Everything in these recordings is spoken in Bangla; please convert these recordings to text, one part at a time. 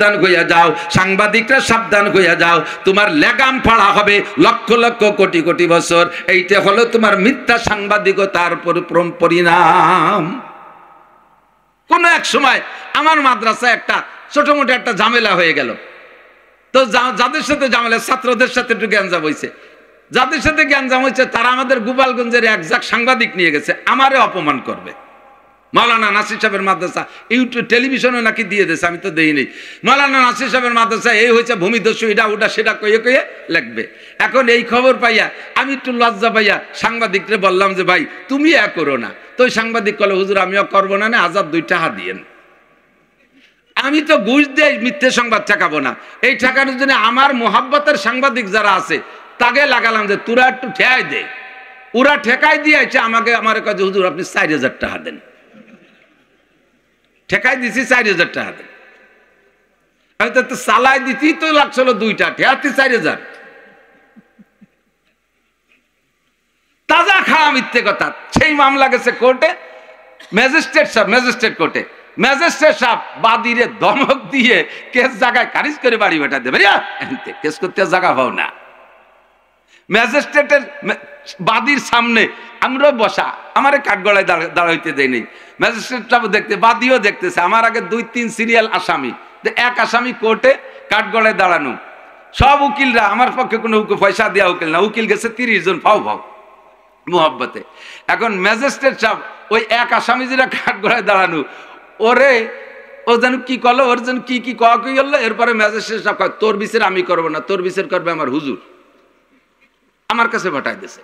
সাবধান হইয়া যাও, সাংবাদিকরা সাবধান হইয়া যাও, তোমার লাগাম ফাড়া হবে লক্ষ লক্ষ কোটি কোটি বছর। এইটা হলো তোমার মিথ্যা সাংবাদিকতার পরিণাম। কোন এক সময় আমার মাদ্রাসায় একটা ছোট মোটো একটা ঝামেলা হয়ে গেল। তো যাদের সাথে ঝামেলা, ছাত্রদের সাথে একটু গ্যাঞ্জাম হয়েছে। যাদের সাথে গ্যাঞ্জাম হয়েছে তারা আমাদের গোপালগঞ্জের একজাক সাংবাদিক নিয়ে গেছে আমারে অপমান করবে। মাওলানা নাসির সাহেবের মাদ্রাসা ইউটিউব টেলিভিশনে নাকি দিয়ে দিয়েছে, আমি তো দেইনি। মাওলানা নাসির সাহেবের মাদ্রাসা এই হয়েছে ভূমিদস্যু, এটা ওটা সেটা কয়ে কয়ে লিখবে। এখন এই খবর পাইয়া আমি একটু লজ্জা পাইয়া সাংবাদিকরে বললাম যে ভাই তুমি করো না। তো ওই সাংবাদিক বলে হুজুর আমিও করবো না, হাজার 2 টাকা দিয়েন। আমি তো ঘুষ দিয়ে মিথ্যে সংবাদ ঠেকাবো না। এই ঠেকানোর জন্য আমার মোহাব্বতের সাংবাদিক যারা আছে তাকে লাগালাম যে তোরা একটু ঠেকাই দে। ওরা ঠেকাই দিয়েছে আমাকে, আমার কাছে হুজুর আপনি 4000 টাকা দেন। ঠেকাই দিছি 4000 টাকা দেন। আমি তো চালাই দিছি তো লাগছিল 2টা, ঠেকাতে 4000। তাজা খাওয়া মিথ্যে কথা। সেই মামলা গেছে কোর্টে, ম্যাজিস্ট্রেট কোর্টে। ম্যাজিস্ট্রেট সাহেব বাদীরে ধমক দিয়ে কেস জায়গায় খারিজ করে বাড়ি বেটা দেবে, কেস করতে জায়গা পাও না। ম্যাজিস্ট্রেটের বাদীর সামনে আমরাও বসা, আমার কাঠগড়ায় দাঁড়াইতে দেয় নেই। ম্যাজিস্ট্রেটটাও দেখতে, বাদীও দেখতেছে। আমার আগে 2-3 সিরিয়াল আসামি, এক আসামি কোর্টে কাঠগড়ায় দাঁড়ানো। সব উকিলরা আমার পক্ষে কোনো পয়সা দেওয়া উকিল না, উকিল গেছে 30 জন ফাও মোহাব্বতে। এখন ম্যাজিস্ট্রেট সাহেব ওই এক আসামি যেটা কাঠগড়ায় দাঁড়ানো, ওরে ও যেন কি করলো, ওর যেন কি কি কয়া কি করলো। এরপরে ম্যাজিস্ট্রেট সাহেব কয় তোর বিচার আমি করবো না, তোর বিচার করবে আমার হুজুর। আমার কাছে পাঠাই দিছে।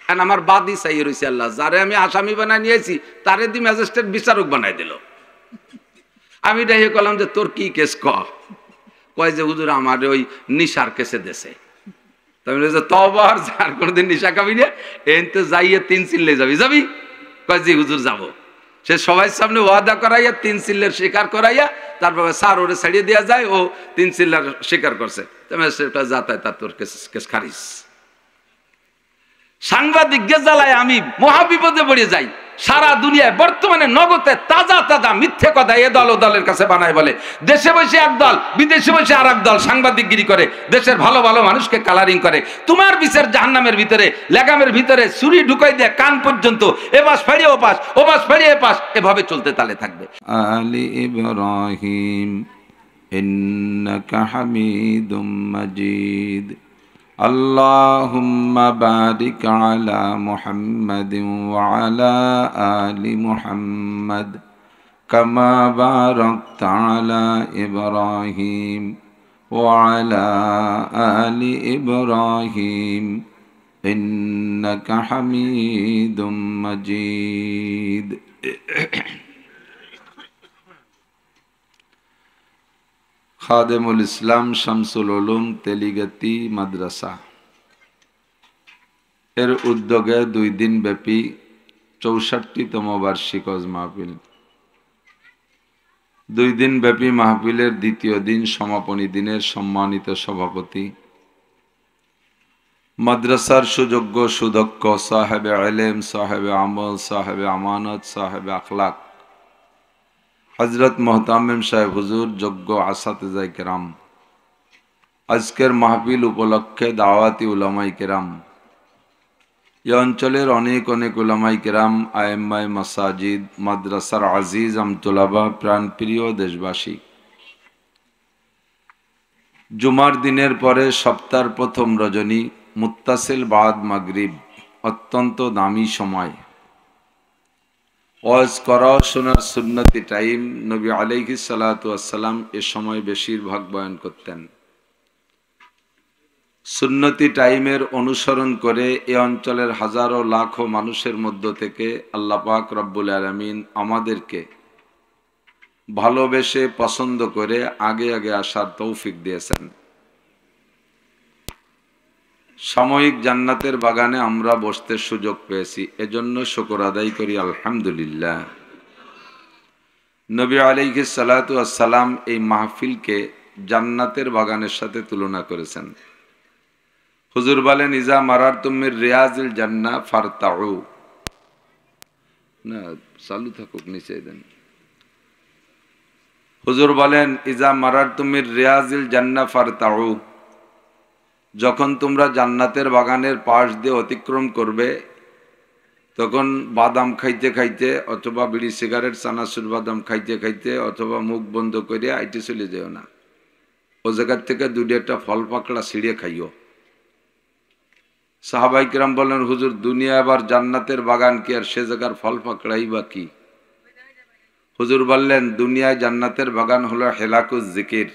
কারণ আমার বাদী চাই রয়েছে আল্লাহ, যারে আমি আসামি বানাই নিয়েছি তারে দি ম্যাজিস্ট্রেট বিচারক বানাই দিল। আমি ডাইয়ে করলাম যে তোর কি কেস কয় যে হুজুর আমার ওই নিশার কেসে দেশে। তবার যার কোনোদিন নিশা খাবি না, এই তো যাইয়ে 3 চিল্লে যাবি। কয় জি হুজুর যাবো। সে সবাই সামনে ওয়াদা করাইয়া 3 চিল্লের স্বীকার করাইয়া তারপরে স্যার ওরে ছাড়িয়ে দেওয়া যায়, ও 3 চিল্লার স্বীকার করছে। সেটা যাতায় তার তোর কেস খারিজ। সাংবাদিককে জ্বালায় আমি মহাবিপদে পড়ে যাই। সারা দুনিয়ায় বর্তমানে নগদে তাজা তাজা মিথ্যে কথা এ দল ও দলের কাছে বানায় বলে। দেশে বসে এক দল, বিদেশে বসে আর এক দল সাংবাদিকগিরি করে, দেশের ভালো ভালো মানুষকে কালারিং করে। তোমার বিচার জাহান্নামের ভিতরে, লেগামের ভিতরে ছুরি ঢুকাই দিয়ে কান পর্যন্ত এপাশ ফেড়িয়ে ওপাশ, ওপাশ ফেড়িয়ে এপাশ, এভাবে চলতে তালে থাকবে। আলি ইব্রাহিম ইন্নাকা হামিদুম মাজিদ। اللهم بارك على محمد وعلى آل محمد كما باركت على إبراهيم وعلى آل إبراهيم إنك حميد مجيد। খাদেমুল ইসলাম শামসুল উলুম তেলিগতি মাদ্রাসা এর উদ্যোগে 2 দিন ব্যাপী 64তম বার্ষিক ওয়াজ মাহফিল। 2 দিন ব্যাপী মাহফিলের দ্বিতীয় দিন সমাপনী দিনের সম্মানিত সভাপতি, মাদ্রাসার সুযোগ্য সুদক্ষ সাহেবে ইলম, সাহেবে আমল, সাহেবে আমানত, সাহেবে আখলাক হযরত মোহতামিম সাহেব হুজুর, যোগ্য আসাতিজায়ে কেরাম, আজকের মাহফিল উপলক্ষে দাওয়াতি উলামায়ে কেরাম, এই অঞ্চলের অনেক অনেক উলামায়ে কেরাম, আয়েম্মায়ে মাসাজিদ, মাদ্রাসার আজিজ আমতুলাবা, প্রাণপ্রিয় দেশবাসী, জুমার দিনের পরে সপ্তাহের প্রথম রজনী মুত্তাসিল বাদ মাগরিব, অত্যন্ত দামি সময়। ওয়াজ করা শোনার সুন্নতি টাইম। নবী আলাইহিস সালাতু ওয়াস সালাম এ সময় বেশিরভাগ বয়ান করতেন। সুন্নতি টাইমের অনুসরণ করে এ অঞ্চলের হাজারো লাখো মানুষের মধ্য থেকে আল্লাহ পাক রব্বুল আলামিন আমাদেরকে ভালোবেসে পছন্দ করে আগে আগে আসার তৌফিক দিয়েছেন। সাময়িক জান্নাতের বাগানে আমরা বসতে সুযোগ পেয়েছি, এজন্য শুকর আদায় করি আলহামদুলিল্লাহ। নবী আলাইহিস সালাতু ওয়াস সালাম এই মাহফিলকে জান্নাতের বাগানের সাথে তুলনা করেছেন। হুজুর বলেন ইজা মারারতুম মির রিয়াজিল জান্নাহ ফারতাউ। না চালু থাকুক, নিচে দেন। হুজুর বলেন ইজা মারারতুমির রিয়াজিল জান্নাহ ফারতাউ, যখন তোমরা জান্নাতের বাগানের পাশ দিয়ে অতিক্রম করবে তখন বাদাম খাইতে খাইতে অথবা বিড়ি সিগারেট চানাচুর বাদাম খাইতে খাইতে অথবা মুখ বন্ধ করে আইটে চলে যেও না, ও জায়গার থেকে দুটো একটা ফল পাকড়া ছিঁড়ে খাইও। সাহাবাই কিরাম বলেন হুজুর দুনিয়া আবার জান্নাতের বাগান কি আর সে জায়গার ফল পাকড়াই বা কি? হুজুর বললেন দুনিয়ায় জান্নাতের বাগান হলো হেলাকুজ জিকির,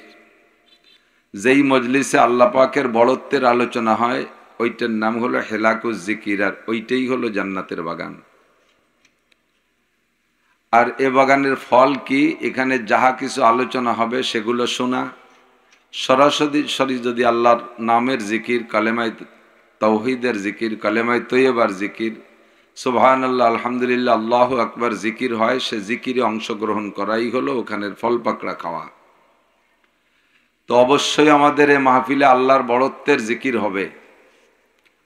যেই মজলিসে আল্লাহ পাকের বড়ত্বের আলোচনা হয় ওইটার নাম হলো হেলাকুজ জিকির, আর ওইটাই হলো জান্নাতের বাগান। আর এ বাগানের ফল কি? এখানে যাহা কিছু আলোচনা হবে সেগুলো শোনা, সরাসরি যদি আল্লাহর নামের জিকির, কালেমায় তাওহীদের জিকির, কালেমায় তৈয়বার জিকির, সুবহানাল্লাহ আলহামদুলিল্লাহ আল্লাহু আকবার জিকির হয়, সে জিকিরে অংশগ্রহণ করাই হলো ওখানের ফল পাকড়া খাওয়া। তো অবশ্যই আমাদের এই মাহফিলে আল্লাহর বড়ত্বের জিকির হবে,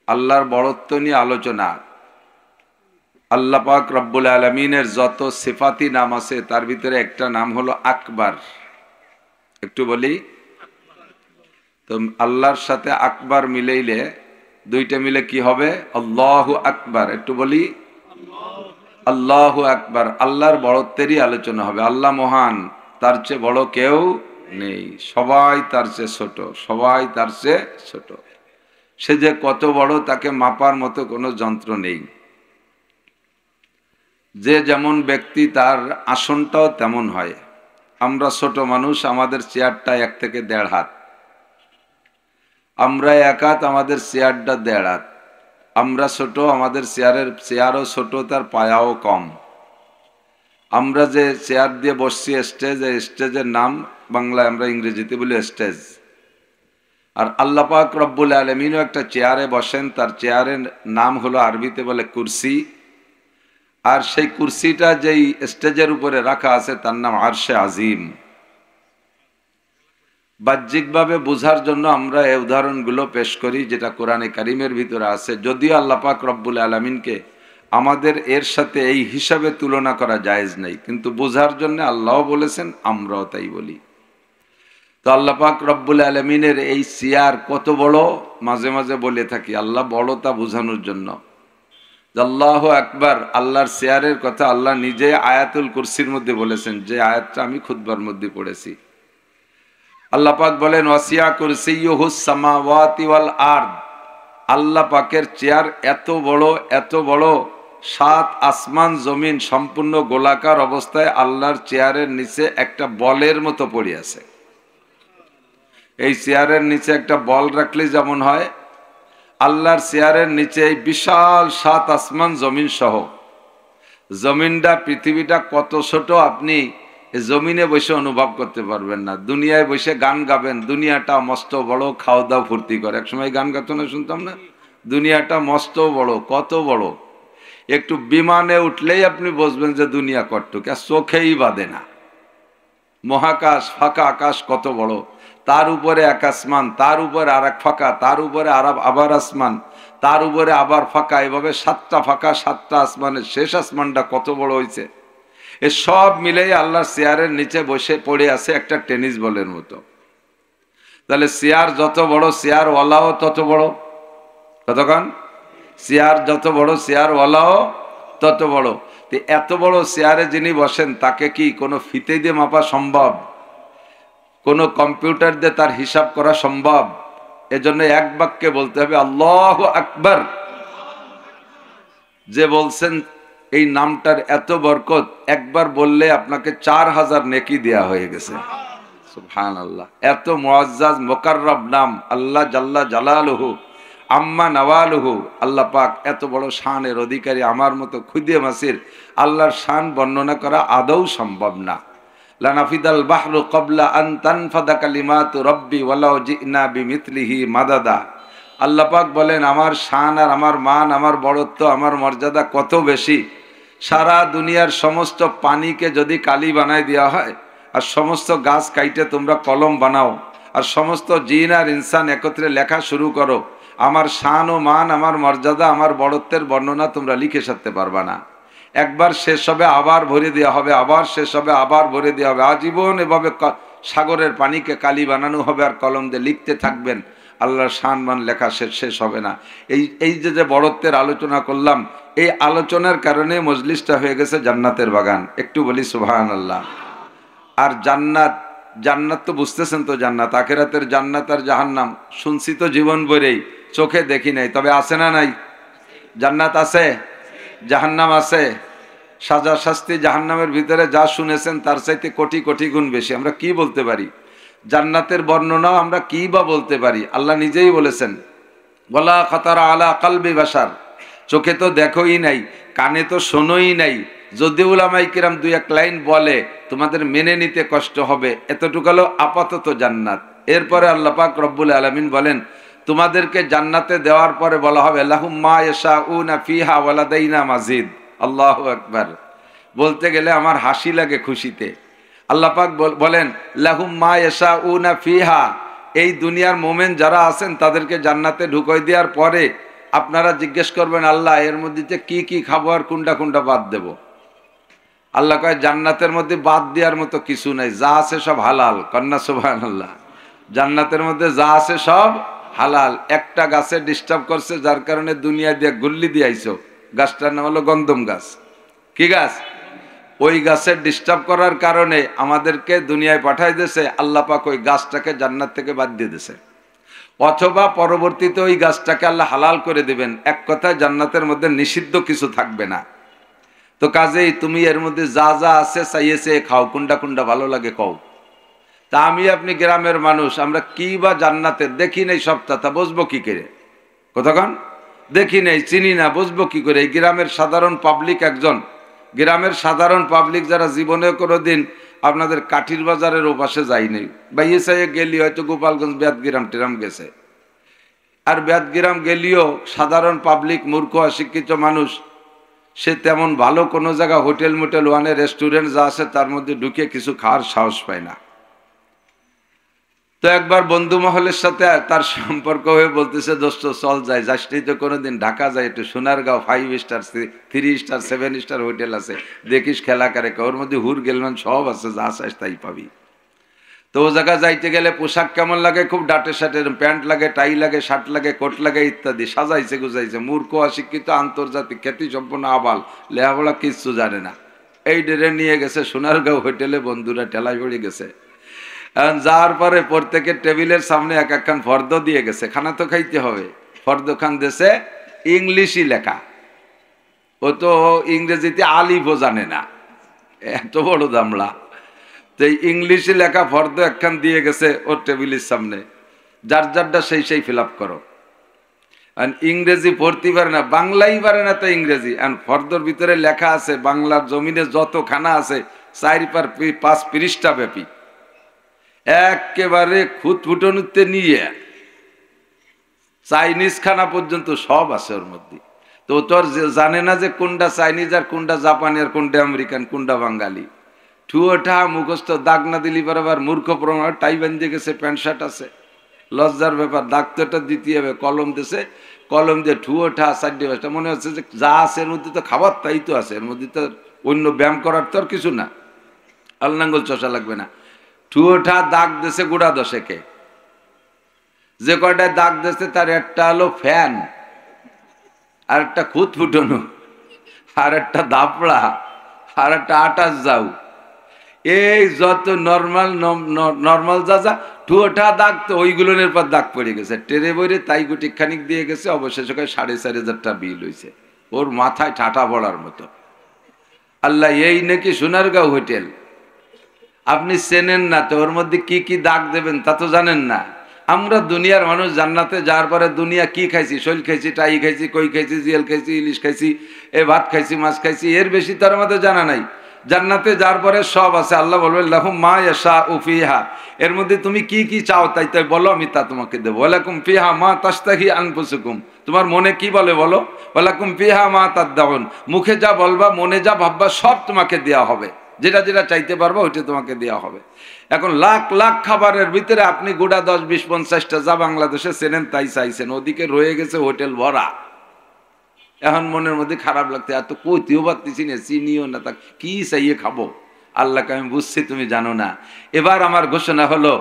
আল্লাহর বড়ত্ব নিয়ে আলোচনা। আল্লাহ পাক রব্বুল আলামিনের যত সিফাতি নাম আছে তার ভিতরে একটা নাম হলো আকবার। একটু বলি তো, আল্লাহর সাথে আকবার মিলাইলে দুইটা মিলে কি হবে? আল্লাহু আকবার। একটু বলি আল্লাহু আকবার। আল্লাহর বড়ত্বেরই আলোচনা হবে। আল্লাহ মহান, তার চেয়ে বড় কেউ নেই, সবাই তার চেয়ে ছোট, সবাই তার চেয়ে ছোট। সে যে কত বড় তাকে মাপার মতো কোনো যন্ত্র নেই। যে যেমন ব্যক্তি তার আসনটাও তেমন হয়। আমরা ছোট মানুষ, আমাদের চেয়ারটা 1 থেকে 1.5 হাত, আমরা 1 হাত, আমাদের চেয়ারটা 1.5 হাত। আমরা ছোট, আমাদের চেয়ারও ছোট, তার পায়াও কম। আমরা যে চেয়ার দিয়ে বসছি স্টেজ, এই স্টেজের নাম বাংলায় আমরা ইংরেজিতে বলি স্টেজ। আর আল্লাহ পাক রব্বুল আলামিনও একটা চেয়ারে বসেন, তার চেয়ারের নাম হলো আরবিতে বলে কুরসি। আর সেই কুরসিটা যেই স্টেজের উপরে রাখা আছে তার নাম আরশে আজিম। বাহ্যিকভাবে বোঝার জন্য আমরা এই উদাহরণগুলো পেশ করি যেটা কোরআনে কারিমের ভিতরে আছে, যদিও আল্লাহ পাক রব্বুল আলামিনকে আমাদের এর সাথে এই হিসাবে তুলনা করা জায়েজ নাই, কিন্তু বোঝার জন্য আল্লাহ বলেছেন, আমরাও তাই বলি। তো আল্লাহ পাক রব্বুল আলামিনের এই চেয়ার কত বড়, মাঝে মাঝে বলে থাকি আল্লাহ বড় তা বোঝানোর জন্য। আল্লাহু আকবার, আল্লাহর চেয়ারের কথা আল্লাহ নিজে আয়াতুল কুরসির মধ্যে বলেছেন, যে আয়াতটা আমি খুতবার মধ্যে পড়েছি। আল্লাহ পাক বলেন ওয়াসিয়া কুরসিয়ুহুস সামাওয়াতি ওয়াল আরদ, আল্লাহ পাকের চেয়ার এত বড়, এত বড়, 7 আসমান জমিন সম্পূর্ণ গোলাকার অবস্থায় আল্লাহর চেয়ারের নিচে একটা বলের মতো পড়ে আছে। এই চেয়ারের নিচে একটা বল রাখলে যেমন হয়, আল্লাহর চেয়ারের নিচে এই বিশাল 7 আসমান জমিন সহ, জমিনটা পৃথিবীটা কত ছোট আপনি জমিনে বসে অনুভব করতে পারবেন না। দুনিয়ায় বসে গান গাবেন, দুনিয়াটা মস্ত বড়, খাওয়া দাওয়া ফুর্তি করে। একসময় গান গাতো না, শুনতাম না, দুনিয়াটা মস্ত বড়, কত বড়। একটু বিমানে উঠলেই আপনি বুঝবেন যে দুনিয়া কতটুক, চোখেই বাঁধে না। মহাকাশ, ফাঁকা আকাশ কত বড়, তার উপরে এক আসমান, তার উপরে আর এক ফাঁকা, তার উপরে আবার আসমান, তার উপরে আবার ফাঁকা, এভাবে 7টা ফাঁকা, 7টা আসমানের শেষ আসমানটা কত বড় হয়েছে। এ সব মিলেই আল্লাহর চেয়ারের নিচে বসে পড়ে আছে একটা টেনিস বলের মতো। তাহলে চেয়ার যত বড়, চেয়ার ওয়ালাও তত বড়। কতক্ষণ? চেয়ার যত বড়, চেয়ার ওয়ালাও তত বড়। এত বড় চেয়ারে যিনি বসেন তাকে কি কোনো ফিতে দিয়ে মাপা সম্ভব? কোনো কম্পিউটার দিয়ে তার হিসাব করা সম্ভব? এজন্য এক বাক্যে বলতে হবে আল্লাহু আকবার। যে বলছেন এই নামটার এত বরকত, একবার বললে আপনাকে 4000 নেকি দেয়া হয়ে গেছে। সুবহানাল্লাহ, এত মুআজ্জাজ মুকাররব নাম আল্লাহ জাল্লা জালালুহু আম্মা নওয়ালুহু। আল্লাহ পাক এত বড় শানের অধিকারী, আমার মতো খুদে মাসির আল্লাহর শান বর্ণনা করা আদৌ সম্ভব না। লানাফিদাল বাহরু ক্বাবলা আন তানফাদা কালিমাতু রাব্বি ওয়ালাউ জিনা বিমিথলিহি মাদাদা। আল্লাহ পাক বলেন আমার শান আর আমার মান, আমার বড়ত্ব, আমার মর্যাদা কত বেশি। সারা দুনিয়ার সমস্ত পানিকে যদি কালি বানায় দেওয়া হয়, আর সমস্ত গাছ কাইটে তোমরা কলম বানাও, আর সমস্ত জিন আর ইনসান একত্রে লেখা শুরু করো, আমার শান ও মান, আমার মর্যাদা, আমার বড়ত্বের বর্ণনা তোমরা লিখে সারতে পারবা না। একবার শেষ হবে আবার ভরে দেওয়া হবে, আবার শেষ হবে আবার ভরে দেওয়া হবে, আজীবন এভাবে সাগরের পানিকে কালি বানানো হবে আর কলম দিয়ে লিখতে থাকবেন, আল্লাহর শানমান লেখা শেষ হবে না। এই যে বড়ত্বের আলোচনা করলাম, এই আলোচনার কারণে মজলিসটা হয়ে গেছে জান্নাতের বাগান। একটু বলি সুবহানাল্লাহ। আর জান্নাত তো বুঝতেছেন তো, জান্নাত আখিরাতের জান্নাত আর জাহান্নাম শুনছি তো জীবন ভরেই, চোখে দেখি নাই, তবে আছে না নাই? জান্নাত আছে, জাহান্নাম আছে। সাজা শাস্তি জাহান্নামের ভিতরে যা শুনেছেন তার চাইতে কোটি কোটি গুণ বেশি। আমরা কি বলতে পারি? জান্নাতের বর্ণনাও আমরা কি বা বলতে পারি? আল্লাহ নিজেই বলেছেন, ওয়ালা খাতারা আলা কালবি বাশার, চোখে তো দেখোই নাই, কানে তো শোনোই নাই, যদি উলামায়ে কিরাম দুই এক লাইন বলে তোমাদের মেনে নিতে কষ্ট হবে, এতটুকু হলো আপাতত জান্নাত। এরপরে আল্লাহ পাক রব্বুল আলামিন বলেন, তোমাদেরকে জান্নাতে দেওয়ার পরে বলা হবে লাহুম মা ইয়াশাউনা ফিহা ওয়া লাদাইনা মাজিদ। আল্লাহু আকবার। বলতে গেলে আমার হাসি লাগে খুশিতে। আল্লাহ পাক বলেন লাহুম মা ইয়াশাউনা ফিহা, এই দুনিয়ার মোমেন যারা আছেন তাদেরকে জান্নাতে ঢুকাই দেওয়ার পরে আপনারা জিজ্ঞেস করবেন, আল্লাহ এর মধ্যে কি কি খাবো আর কোনটা কোনটা বাদ দেব? আল্লাহ কয় জান্নাতের মধ্যে বাদ দেওয়ার মতো কিছু নাই, যা আছে সব হালাল। কন্যা সুবহানাল্লাহ। জান্নাতের মধ্যে যা আছে সব হালাল। একটা গাছে ডিস্টার্ব করছে, যার কারণে দুনিয়া দিয়ে গুল্লি দিয়ে আইছো, গাছটার নাম হলো গন্ধম গাছ। কি গাছ? ওই গাছের ডিস্টার্ব করার কারণে আমাদেরকে দুনিয়ায় পাঠাই দিয়েছে, আল্লাহ পাক ওই গাছটাকে জান্নাত থেকে বাদ দিয়ে দিয়েছে। অথবা পরবর্তীতে ওই গাছটাকে আল্লাহ হালাল করে দিবেন। এক কথায় জান্নাতের মধ্যে নিষিদ্ধ কিছু থাকবে না। তো কাজেই তুমি এর মধ্যে যা যা আছে চাইয়েছে খাও, কোনটা কোনটা ভালো লাগে কও। তা আমি আপনি গ্রামের মানুষ, আমরা কি বা জান্নাতে দেখি নেই সপ্তাহ, তা বুঝবো কি করে? কতক্ষণ দেখি নেই, চিনি না, বুঝবো কি করে? এই গ্রামের সাধারণ পাবলিক, একজন গ্রামের সাধারণ পাবলিক যারা জীবনে কোনোদিন আপনাদের কাঠির বাজারের ওপাশে যায়নি, বাইয়ে চাইয়ে গেলি হয়তো গোপালগঞ্জ বেদগ্রাম টেরাম গেছে, আর বেদগ্রাম গেলিও সাধারণ পাবলিক, মূর্খ অশিক্ষিত মানুষ, সে তেমন ভালো কোনো জায়গা হোটেল মোটেল ওয়ানে রেস্টুরেন্ট যা আছে তার মধ্যে ঢুকে কিছু খাওয়ার সাহস পায় না। তো একবার বন্ধু মহলের সাথে তার সম্পর্ক হয়ে বলতেছে, দোস্ত চল যাই, যাসনি তো কোনোদিন, ঢাকা যায়, একটু Sonargaon 5 star 3 star 7 star hotel আছে, দেখিস খেলা করে, ওর মধ্যে হুর গেলমান সব আছে, যা চাস তাই পাবি। তো ও জায়গা যাইতে গেলে পোশাক কেমন লাগে? খুব ডাটে শাটে, প্যান্ট লাগে, টাই লাগে, শার্ট লাগে, কোট লাগে ইত্যাদি, সাজাইছে গুজাইছে। মূর্খ অশিক্ষিত আন্তর্জাতিক খ্যাতি সম্পন্ন আবাল, লেহাপড়া কিচ্ছু জানে না, এই ডেরে নিয়ে গেছে সোনারগাঁও হোটেলে, বন্ধুরা ঠেলায় পড়ে গেছে। যাওয়ার পরে প্রত্যেকের টেবিলের সামনে এক একখান ফর্দ দিয়ে গেছে, খানা তো খাইতে হবে। ফর্দ খান দেশে ইংলিশই লেখা, ও তো ইংরেজিতে আলিফও জানে না, এত বড় দামলা। তো ইংলিশে লেখা ফর্দ একখান দিয়ে গেছে ওর টেবিলের সামনে, যার যারটা সেই ফিল আপ করো। ইংরেজি পড়তে পারে না, বাংলাই পারে না, তো ইংরেজি। ফর্দর ভিতরে লেখা আছে বাংলার জমিনে যত খানা আছে 4-5 পৃষ্ঠা ব্যাপী, একেবারে খুঁতফুটনুতে নিয়ে চাইনিজ খানা পর্যন্ত সব আছে ওর মধ্যে। তো তোর জানে না যে কোনটা চাইনিজ আর কোনটা জাপানি আর কোনটা আমেরিকান, কোনটা বাঙালি। ঠুয়োঠা মুখস্থ, দাগ না দিলি বরাবর মূর্খ প্রমাণ, টাই বেঁধে গেছে, প্যান্ট শার্ট আছে, লজ্জার ব্যাপার। দাগ তো এটা দিতে হবে, কলম দিছে, কলম দিয়ে ঠুয়োঠা 4-5টা, মনে হচ্ছে যে যা আছে এর মধ্যে তো খাবার তাই তো আছে, এর মধ্যে তো অন্য ব্যায়াম করার তো আর কিছু না, আলনাঙ্গল চষা লাগবে না। ঠুয়োঠা দাগ দেশে গোড়া 10-কে, যে কয়টায় দাগ দেশে তার একটা হলো ফ্যান, আর একটা খুঁত ফুটানো, আর একটা দাপড়া, আর একটা আটাশ যাও, এই যত নর্মাল যা ঠুয়োঠা দাগ, তো ওইগুলোর পর দাগ পড়ে গেছে টেরে বইরে, তাই গুটি খানিক দিয়ে গেছে। অবশেষে 4,500 টাকা বিল হয়েছে, ওর মাথায় ঠাটা পড়ার মতো। আল্লাহ, এই নাকি সোনারগাঁও হোটেল, আপনি চেনেন না তো, ওর মধ্যে কি কি দাগ দেবেন তা তো জানেন না। আমরা দুনিয়ার মানুষ, জান্নাতে যাওয়ার পরে দুনিয়া কি খাইছি, শৈল খাইছি, টাই খাইছি, কই খাইছি, জিয়াল খাইছি, ইলিশ খাইছি, এ ভাত খাইছি, মাছ খাইছি, এর বেশি তার আমাদের জানা নাই। জান্নাতে যাওয়ার পরে সব আছে। আল্লাহ বলবেন লাহুম মা ইয়াশাউ ফিহা, এর মধ্যে তুমি কি কি চাও তাই তাই বলো, আমি তা তোমাকে দেবো। ওয়ালাকুম ফিহা মা তাশতাহি আনফুসুকুম, তোমার মনে কি বলে বলো। ওয়ালাকুম ফিহা মা তাদদাউন, মুখে যা বলবা, মনে যা ভাববা, সব তোমাকে দেওয়া হবে, যেটা যেটা চাইতে পারবো ওইটা তোমাকে দেওয়া হবে। এখন লাখ লাখ খাবারের ভিতরে আপনি গোটা 10, 20, 50টা যা বাংলাদেশে চেনেন তাই চাইছেন, ওদিকে রয়ে গেছে হোটেল ভরা। এখন মনের মধ্যে খারাপ লাগতে, এত কইতেও পারতেছি না, চিনিও না, তা কি চাইয়ে খাবো। আল্লাহকে আমি বুঝছি তুমি জানো না। এবার আমার ঘোষণা হলো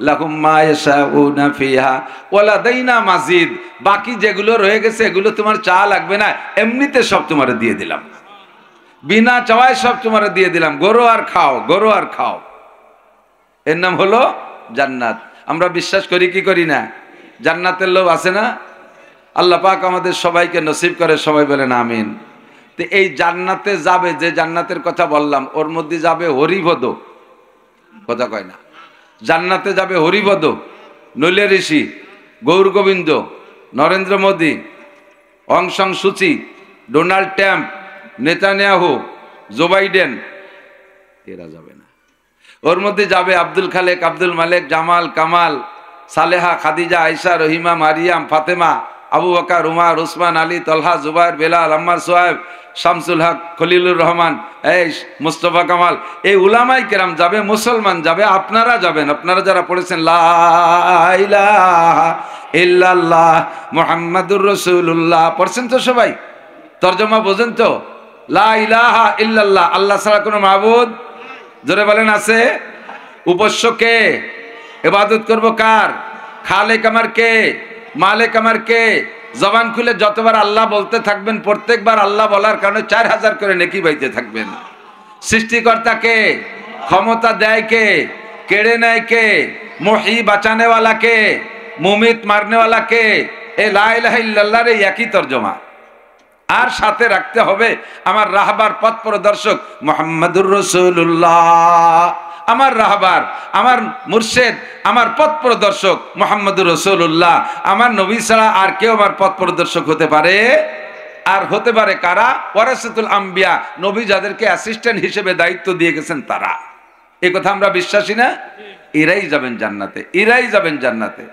লাহুম মা ইয়াশাউনা ফিহা ওয়া লাদাইনা মাজিদ, বাকি যেগুলো রয়ে গেছে এগুলো তোমার চা লাগবে না, এমনিতে সব তোমারে দিয়ে দিলাম, বিনা চাওয়ায় সব তোমারে দিয়ে দিলাম, গরো আর খাও, গরো আর খাও। এর নাম হলো জান্নাত। আমরা বিশ্বাস করি কি করি না? জান্নাতের লোভ আছে না? আল্লাহ পাক আমাদের সবাইকে নসিব করে, সবাই বলেন আমিন। তো এই জান্নাতে যাবে, যে জান্নাতের কথা বললাম, ওর মধ্যে যাবে হরিপদ, কথা কয় না, জান্নাতে যাবে হরিপদ, নৈলে Rishi, Gour Gobinda, Narendra Modi, Aung San Suu Kyi, Donald Trump, Netanyahu, Joe Biden, এরা যাবে না। ওর মধ্যে যাবে আব্দুল খালেক, আব্দুল মালেক, জামাল, কামাল, সালেহা, খাদিজা, আয়েশা, রহিমা, মারিয়াম, ফাতেমা, আবু বকর, উমর, উসমান, আলী, তলহা, জুবাইর, বেলাল, আম্মার, সোহেব, শামসুল হক, খলিলুর রহমান, মুস্তফা কামাল, এই উলামায়ে কেরাম যাবে, মুসলমান যাবে, আপনারা যাবেন। আপনারা যারা পড়েছেন লা ইলাহা ইল্লাল্লাহ মুহাম্মাদুর রাসূলুল্লাহ পড়ছেন তো সবাই? তরজমা বোঝেন তো? লা ইলাহা ইল্লাল্লাহ, আল্লাহ ছাড়া কোনো মাবুদ, জোরে বলেন, আছে? উপাস্য কে? ইবাদত করব কার? খালেক আমার কে? মালিক আমার কে? জবান খুলে যতবার আল্লাহ বলতে থাকবেন, প্রত্যেকবার আল্লাহ বলার কারণে 4000 করে নেকি পাইতে থাকবেন। সৃষ্টিকর্তা কে? ক্ষমতা দেয় কে? কেড়ে নেয় কে? মুহয়ী বাঁচানেওয়ালা কে? মুমিত মারনেওয়ালা কে? এই লা ইলাহা ইল্লাল্লাহর এই একই তরজমা। আর সাথে রাখতে হবে আমার রাহবার পথ প্রদর্শক মুহাম্মাদুর রাসূলুল্লাহ, আমার রাহবার, আমার মুর্শেদ, আমার পথ প্রদর্শক মুহাম্মাদুর রাসূলুল্লাহ। আমার নবী ছাড়া আর কেউ আমার পথ প্রদর্শক হতে পারে? আর হতে পারে কারা? ওয়ারাসাতুল আম্বিয়া, নবী যাদেরকে অ্যাসিস্ট্যান্ট হিসেবে দায়িত্ব দিয়ে গেছেন তারা। এই কথা আমরা বিশ্বাসী না? এরাই যাবেন জান্নাতে, এরাই যাবেন জান্নাতে।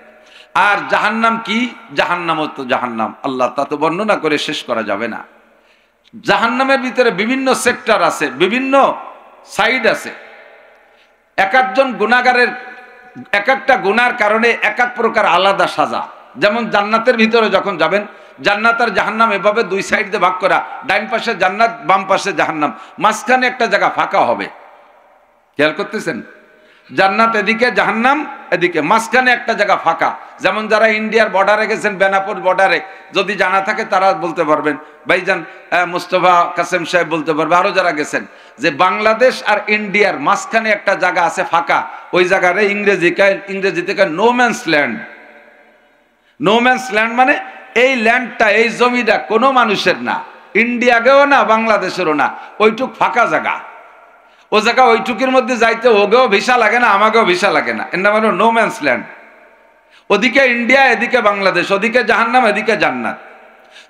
আর জাহান্নাম কি? জাহান্নাম তো জাহান্নাম, আল্লাহ তা তো বর্ণনা করে শেষ করা যাবে না। জাহান্নামের ভিতরে বিভিন্ন সেক্টর আছে, বিভিন্ন সাইড আছে। এক একজন গুনাহগারের এক একটা গুনার কারণে এক এক প্রকার আলাদা সাজা। যেমন জান্নাতের ভিতরে যখন যাবেন, জান্নাত আর জাহান্নাম এভাবে দুই সাইড দিয়ে ভাগ করা, ডাইন পাশে জান্নাত, বাম পাশে জাহান্নাম, মাঝখানে একটা জায়গা ফাঁকা হবে। খেয়াল করতেছেন? জান্নাত এদিকে, জাহান্নাম এদিকে, মাঝখানে একটা জায়গা ফাঁকা। যেমন যারা ইন্ডিয়ার বর্ডারে গেছেন, বেনাপুর বর্ডারে, যদি জানা থাকে তারা বলতে পারবেন, ভাইজান মুস্তফা কাসেম সাহেব বলতে পারবে, আরো যারা গেছেন, যে বাংলাদেশ আর ইন্ডিয়ার মাঝখানে একটা জায়গা আছে ফাঁকা। ওই জায়গারে ইংরেজিতে no man's land. No man's land মানে এই ল্যান্ডটা, এই জমিটা কোনো মানুষের না, ইন্ডিয়াকেও না, বাংলাদেশেরও না, ওইটুক ফাঁকা জায়গা। ও জায়গা ওইটুকের মধ্যে যাইতে ওগেও ভিসা লাগে না, আমাকেও ভিসা লাগে না, এর নাম হলো নো ম্যানস ল্যান্ড। ওদিকে ইন্ডিয়া, এদিকে বাংলাদেশ, ওদিকে জাহান্নাম, এদিকে জান্নাত।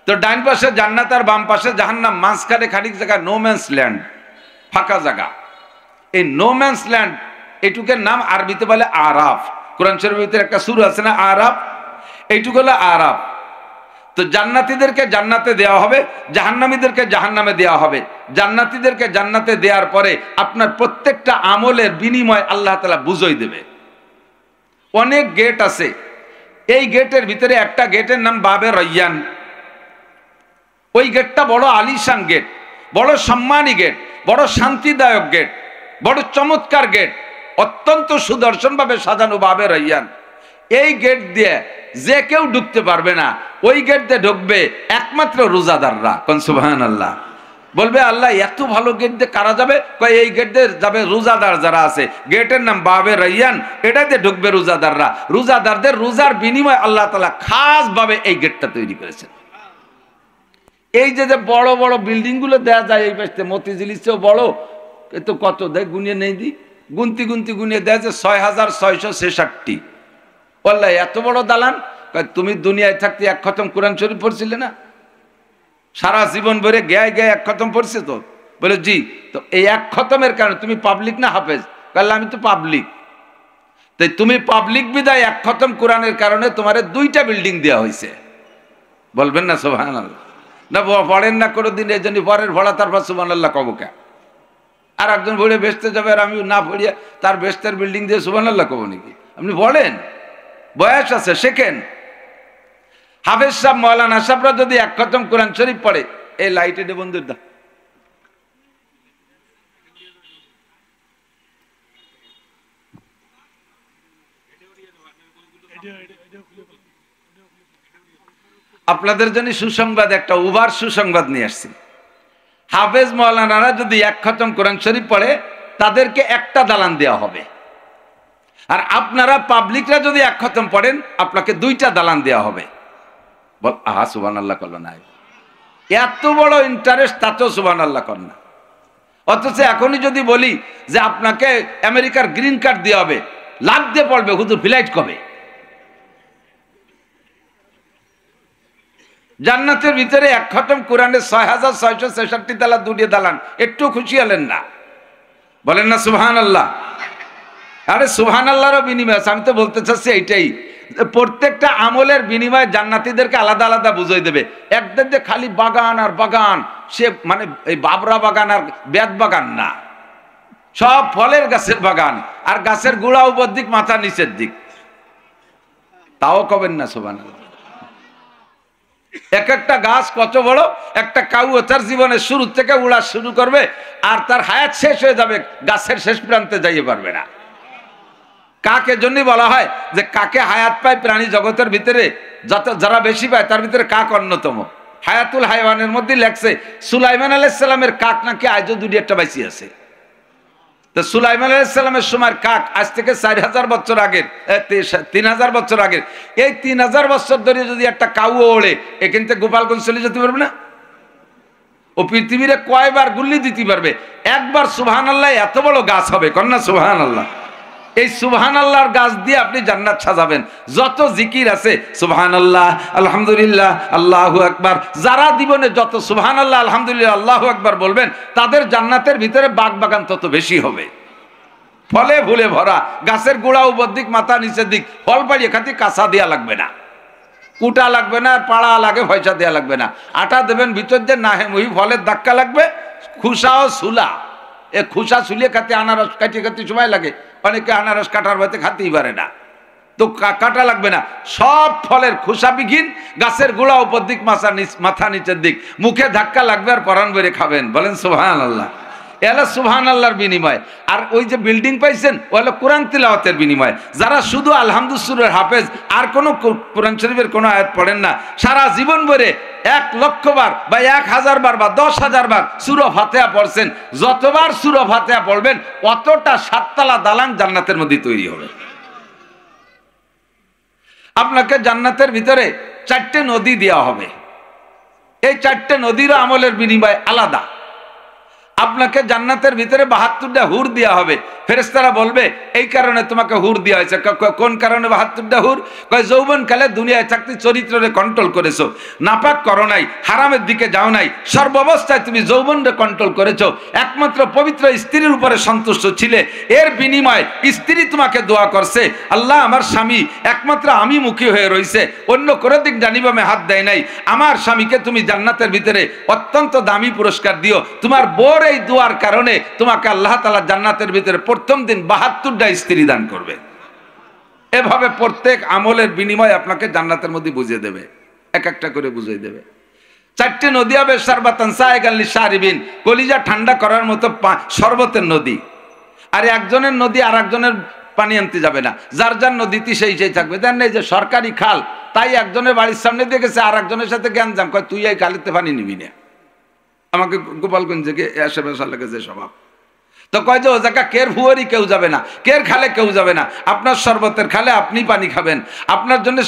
তো ডাইন পাশে জান্নাত আর বাম পাশে জাহান্নাম, মাঝখানে খানিক জায়গা নো ম্যানস ল্যান্ড, ফাঁকা জায়গা। এই নো ম্যানস ল্যান্ড এইটুকের নাম আরবিতে বলে আরাফ। কোরআন শরীফের ভিতরে একটা সূরা আছে না, আরাফ, এইটুকু হলো আরাফ। তো জান্নাতীদেরকে জান্নাতে দেওয়া হবে, জাহান্নামীদেরকে জাহান্নামে দেওয়া হবে। জান্নাতীদেরকে জান্নাতে দেওয়ার পরে আপনার প্রত্যেকটা আমলের বিনিময় আল্লাহ তাআলা বুঝাই দেবে। অনেক গেট আছে, এই গেটের ভিতরে একটা গেটের নাম বাবে রায়্যান। ওই গেটটা বড় আলিশান গেট, বড় সম্মানী গেট, বড় শান্তিদায়ক গেট, বড় চমৎকার গেট, অত্যন্ত সুদর্শনভাবে সাজানো বাবে রায়্যান। এই গেট দিয়ে যে কেউ ঢুকতে পারবে না, ওই গেট দিয়ে ঢুকবে একমাত্র রোজাদাররা। কোন সুবহানাল্লাহ। বলবে আল্লাহ এত ভালো গেট দিয়ে কারা যাবে? কয় এই গেট দিয়ে যাবে রোজাদার যারা আছে। গেটের নাম বাবে রায়্যান, এটা দিয়ে ঢুকবে রোজাদাররা। রোজাদারদের রোজার বিনিময়ে আল্লাহ তাআলা খাস ভাবে এই গেটটা তৈরি করেছেন। এই যে বড় বড় বিল্ডিং গুলো দেয়া যায়, এই পাশে মতিঝিলির চেয়েও বড়, এ তো কত দেয় গুনিয়ে নেই দি, গুনতি গুনিয়ে দেয় যে 6666। বললাই এত বড় দালান? তুমি দুনিয়ায় থাকতে এক খতম কোরআন শরীফ পড়ছিলে না? সারা জীবন ভরে গায়ে গায়ে এক খতম পড়ছে তো? বলে জি। তো এই এক খতমের কারণে তুমি পাবলিক না হাফেজ? বললে আমি তো পাবলিক। তাই তুমি পাবলিক বিদায় এক খতম কোরআনের কারণে তোমার 2টা বিল্ডিং দেওয়া হয়েছে। বলবেন না সুবহানাল্লাহ? না পড়েন না কোনোদিন, এই জন্য পরের ভরা তারপর সুবহানাল্লাহ কব কে? আর একজন ভরে বেচতে যাবে আর আমি না পড়িয়া তার বেচতের বিল্ডিং দিয়ে সুবহানাল্লাহ কব নাকি? আপনি বলেন, বয়স আছে, শেখেন। হাফেজ সাহেব, মৌলানা সাহেবরা যদি এক খতম কোরআন শরীফ পড়ে এই লাইট এটা বন্ধুর দা আপনাদের জন্য সুসংবাদ, একটা উবার সুসংবাদ নিয়ে আসছি। হাফেজ মাওলানারা যদি এক খতম কোরআন শরীফ পড়ে তাদেরকে একটা দালান দেওয়া হবে, আর আপনারা পাবলিকরা যদি এক খতম পড়েন আপনাকে দুইটা দালান দেওয়া হবে। বল আহা সুবহানাল্লাহ করলো না, এত বড় ইন্টারেস্ট তাতেও সুবহানাল্লাহ কর না। অথচ এখনই যদি বলি যে আপনাকে আমেরিকার গ্রিন কার্ড দেওয়া হবে, লাভ দিয়ে পড়বে হুজুর ফ্লাইট কবে? জান্নাতের ভিতরে এক খতম কোরআনের ৬,৬৬৬ তালা দুটিয়ে দালান, একটু খুশি হলেন না? বলেন না সুবহানাল্লাহ। আরে সুবহানাল্লাহরও বিনিময় আছে। আমি তো বলতে চাচ্ছি এইটাই, প্রত্যেকটা আমলের বিনিময়ে জান্নাতীদেরকে আলাদা আলাদা বুঝাই দেবে। একদের যে খালি বাগান আর বাগান, সে মানে এই বাবরা বাগান আর বেত বাগান না, সব ফলের গাছের বাগান, আর গাছের গোড়া উপর দিক মাথা নিচের দিক, তাও কবেন না সুবহানাল্লাহ। এক একটা গাছ কত বড়, একটা কাউ তার জীবনের শুরু থেকে উড়া শুরু করবে আর তার হায়াত শেষ হয়ে যাবে, গাছের শেষ প্রান্তে যাইতে পারবে না। কাকে জন্য বলা হয় যে কাকে হায়াত পায় প্রাণী জগতের ভিতরে, যারা বেশি পায় তার ভিতরে কাক অন্যতম। হায়াতুল হায়ওয়ানের মধ্যে লেখছে সুলাইমান আলাইহিস সালামের কাক নাকি আজও দুটি একটা বাইসি আছে। তো সুলাইমান আলাইহিস সালামের সময় কাক আজ থেকে ৪,০০০ বছর আগের, ৩,০০০ বছর আগের, এই ৩,০০০ বছর ধরে যদি একটা কাউ ওড়ে এখান থেকে গোপালগঞ্জ চলে যেতে পারবে না? ও পৃথিবীরে কয়বার গুল্লি দিতে পারবে? একবার সুবহানাল্লাহ এত বড় গাছ হবে, কন্যা সুবহানাল্লাহ। এই সুবহানাল্লাহর গাছ দিয়ে আপনি জান্নাত সাজাবেন। যত জিকির আছে সুবহানাল্লাহ, আলহামদুলিল্লাহ, আল্লাহু আকবার, যারা জীবনে যত সুবহানাল্লাহ, আলহামদুলিল্লাহ, আল্লাহু আকবার বলবেন তাদের জান্নাতের ভিতরে বাগ বাগান তত বেশি হবে, ফলে ফুলে ভরা, গাছের গোড়া উপর দিক মাথা নিচের দিক, ফল পাড়িয়ে খাতি কাঁচা দেওয়া লাগবে না, কুটা লাগবে না, আর পাড়া লাগে পয়সা দেওয়া লাগবে না। আটা দেবেন ভিতর দিয়ে না হেমুহি ফলের ধাক্কা লাগবে, খুসা ও সুলা, এ খুসা সুলিয়ে খাতে আনারস কাটিয়ে খাতে সময় লাগে, অনেকে আনারস কাটার ভয়তে খাতেই পারে না, তো কাটা লাগবে না, সব ফলের খোসা বিঘিন, গাছের গোড়া উপর দিক মাথা নিচের দিক, মুখে ধাক্কা লাগবে আর পরাণ বেড়ে খাবেন। বলেন সুবহানাল্লাহ। এলা সুবহানাল্লাহর বিনিময়। আর ওই যে বিল্ডিং পাইছেন ও হলো কোরআন তিলাওয়াতের বিনিময়। যারা শুধু আলহামদুসুরের হাফেজ আর কোনো কোরআন শরীফের কোনো আয়াত পড়েন না, সারা জীবন ভরে ১,০০,০০০ বার বা ১,০০০ বার বা ১০,০০০ বার সূরা ফাতিহা পড়ছেন, যতবার সূরা ফাতিহা পড়বেন অতটা ৭তলা দালান জান্নাতের মধ্যে তৈরি হবে। আপনাকে জান্নাতের ভিতরে ৪টে নদী দেওয়া হবে। এই ৪টে নদীর আমলের বিনিময় আলাদা। আপনাকে জান্নাতের ভিতরে ৭২টা হুর দেওয়া হবে। ফেরেশতারা বলবে এই কারণে তোমাকে হুর দেওয়া হয়েছে। কোন কারণে ৭২টা হুর? কয় যৌবন কালে দুনিয়ায় থাকতে চরিত্রে কন্ট্রোল করেছো, নাপাক করো নাই, হারামের দিকে যাও নাই, সর্বাবস্থায় তুমি যৌবনকে কন্ট্রোল করেছো, একমাত্র পবিত্র স্ত্রীর উপরে সন্তুষ্ট ছিলে। এর বিনিময় স্ত্রী তোমাকে দোয়া করছে, আল্লাহ আমার স্বামী একমাত্র আমি মুখী হয়ে রয়েছে, অন্য কোনো দিক জানিবামে হাত দেয় নাই, আমার স্বামীকে তুমি জান্নাতের ভিতরে অত্যন্ত দামি পুরস্কার দিও। তোমার বোর এই দোয়ার কারণে তোমাকে আল্লাহ তাআলা জান্নাতের ভিতরে প্রথম দিন ৭২টা স্ত্রী দান করবে। এভাবে প্রত্যেক আমলের বিনিময় আপনাকে জান্নাতের মধ্যে বুঝিয়ে দেবে, এক একটা করে বুঝিয়ে দেবে। ৪টে নদী হবে শারবাতান সায়গাল লিশারিবিন, কলিজা ঠান্ডা করার মতো শরবতের নদী। আর একজনের নদী আর একজনের পানি আনতে যাবে না, যার যার নদীতে সেই সেই থাকবে। দেন এই যে সরকারি খাল, তাই একজনের বাড়ির সামনে দিয়ে গেছে, আর একজনের সাথে জ্ঞানজাম, কয় তুই এই খালিতে পানি নিবি না। আমাকে গোপালগঞ্জ থেকে আশেপাশে লেগেছে স্বভাব, তো কয় যে ও জায়গা কের ভুয়ারি কেউ যাবে না, কের খালে কেউ যাবে না, আপনার শরবতের খালে আপনি পানি খাবেন। আপনার জন্য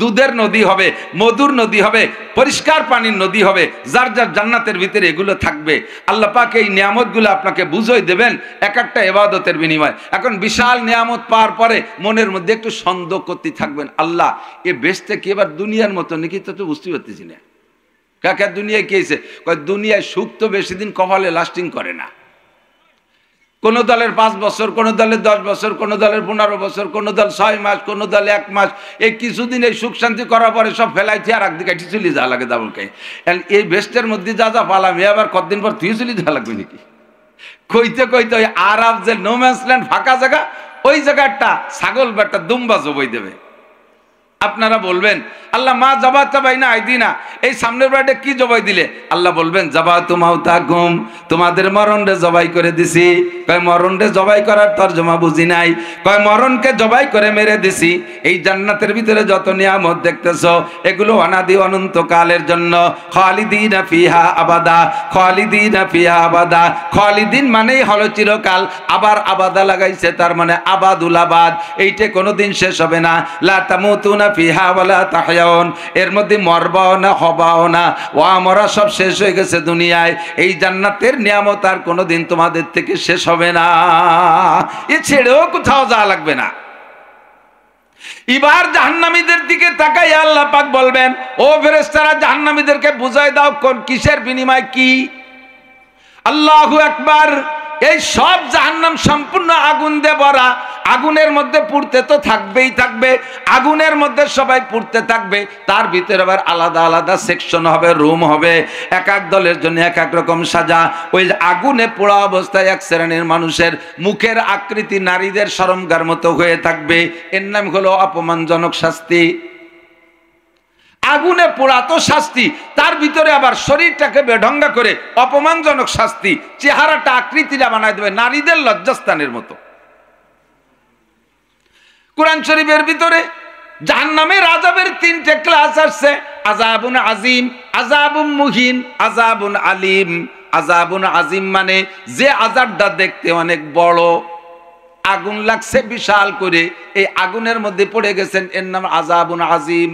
দুধের নদী হবে, মধুর নদী হবে, পরিষ্কার পানির নদী হবে, যার যার জান্নাতের ভিতরে এগুলো থাকবে। আল্লাহ পাক এই নিয়ামতগুলো আপনাকে বুঝিয়ে দেবেন এক একটা ইবাদতের বিনিময়। এখন বিশাল নিয়ামত পাওয়ার পরে মনের মধ্যে একটু সন্দেহ করতে থাকবেন, আল্লাহ এ বেচতে কি এবার দুনিয়ার মতো নাকি, তো বুঝতে পারতেছি না। কাকা দুনিয়ায় কি হয়েছে? কয় দুনিয়ায় সুখ তো বেশি দিন কপালে লাস্টিং করে না। কোন দলের ৫ বছর, কোন দলের ১০ বছর, কোন দলের ১৫ বছর, কোন দল ৬ মাস, কোন দল ১ মাস। এই কিছুদিন এই সুখ শান্তি করার পরে সব ফেলাইছে আর একদিকে চলে যাওয়া লাগে দাবল খাই। এই বেস্টের মধ্যে যা যা পালাম এ আবার কতদিন পর তুই চলে যাওয়া লাগবে নাকি? কইতে কইতে ওই আরব যে নোম্যান্স ল্যান্ড ফাঁকা জায়গা, ওই জায়গাটা ছাগল বা একটা দুম্বা জবাই দেবে। আপনারা বলবেন আল্লাহ মা জাবাতা বাইনা আইদিনা, এই সামনের বাড়িটা কি জবাই দিলে? আল্লাহ বলবেন জাবাতু মাউতাকুম, তোমাদের মরণরে জবাই করে দিছি। কয় মরণরে জবাই করার তরজমা বুঝি নাই। কয় মরণকে জবাই করে মেরে দিছি। এই জান্নাতের ভিতরে যত নিয়ামত দেখতেছো এগুলো অনাদি অনন্ত কালের জন্য। খালিদিনা ফিহা আবাদা, খালিদিনা ফিহা আবাদা। খালিদিন মানেই হলো চিরকাল, আবার আবাদা লাগাইছে, তার মানে আবাদুল আবাদ, এইটা কোনোদিন শেষ হবে না। লা তামুতুনা ফিহা ওয়ালা তাহয়াউন, এর মধ্যে মরবাও না হবাও না, ও আমরা সব শেষ হয়ে গেছে দুনিয়ায়। এই জান্নাতের নিয়ামত আর কোনোদিন তোমাদের থেকে শেষ হবে না, এ ছেড়েও কোথাও যাওয়া লাগবে না। এবার জাহান্নামীদের দিকে তাকাই আল্লাহ পাক বলবেন, ও ফেরেশতারা জাহান্নামীদেরকে বুঝাই দাও কোন কিসের বিনিময় কি। আল্লাহু আকবার। এই সব জাহান্নাম সম্পূর্ণ আগুন দিয়ে ভরা, আগুনের মধ্যে পুড়তে তো থাকবেই থাকবে, আগুনের মধ্যে সবাই পুড়তে থাকবে, তার ভিতরে আবার আলাদা আলাদা সেকশন হবে, রুম হবে, এক এক দলের জন্য এক এক রকম সাজা। ওই আগুনে পোড়া অবস্থায় এক শ্রেণীর মানুষের মুখের আকৃতি নারীদের শরমগার মতো হয়ে থাকবে, এর নাম হলো অপমানজনক শাস্তি। আগুনে পোড়া তো শাস্তি, তার ভিতরে আবার শরীরটাকে বেঢঙ্গা করে অপমানজনক শাস্তি, চেহারাটা আকৃতিটা বানায় দেবে নারীদের লজ্জাস্থানের মতো। কোরআন শরীফের ভিতরে জাহান্নামের আযাবের 3টে ক্লাস আসছে, আযাবুন আজিম, আযাবুন মুহিন, আযাবুন আলিম। আযাবুন আজিম মানে যে আযাবটা দেখতে অনেক বড়, আগুন লাগছে বিশাল করে, এই আগুনের মধ্যে পড়ে গেছেন, এর নাম আযাবুন আজিম।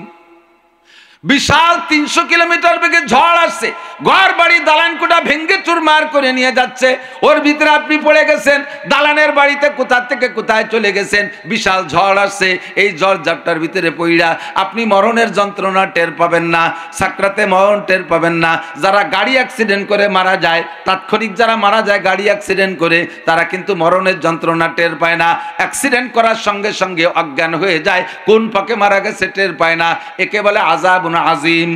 বিশাল 300 কিলোমিটার বেগে ঝড় আসছে, ঘর বাড়ি দালান কোটা ভেঙ্গে চুরমার করে নিয়ে যাচ্ছে, ওর ভিতরে আপনি পড়ে গেছেন, দালানের বাড়িতে কোথা থেকে কোথায় চলে গেছেন, বিশাল ঝড় আসছে, এই ঝড় ঝাপটার ভিতরে পইড়া আপনি মরণের যন্ত্রণা টের পাবেন না, সাকরাতে মরণ টের পাবেন না। যারা গাড়ি অ্যাক্সিডেন্ট করে মারা যায়, তাৎক্ষণিক যারা মারা যায় গাড়ি অ্যাক্সিডেন্ট করে, তারা কিন্তু মরণের যন্ত্রণা টের পায় না, অ্যাক্সিডেন্ট করার সঙ্গে সঙ্গে অজ্ঞান হয়ে যায়, কোন পাকে মারা গেছে টের পায় না, একে বলে আযাবুন আজিম।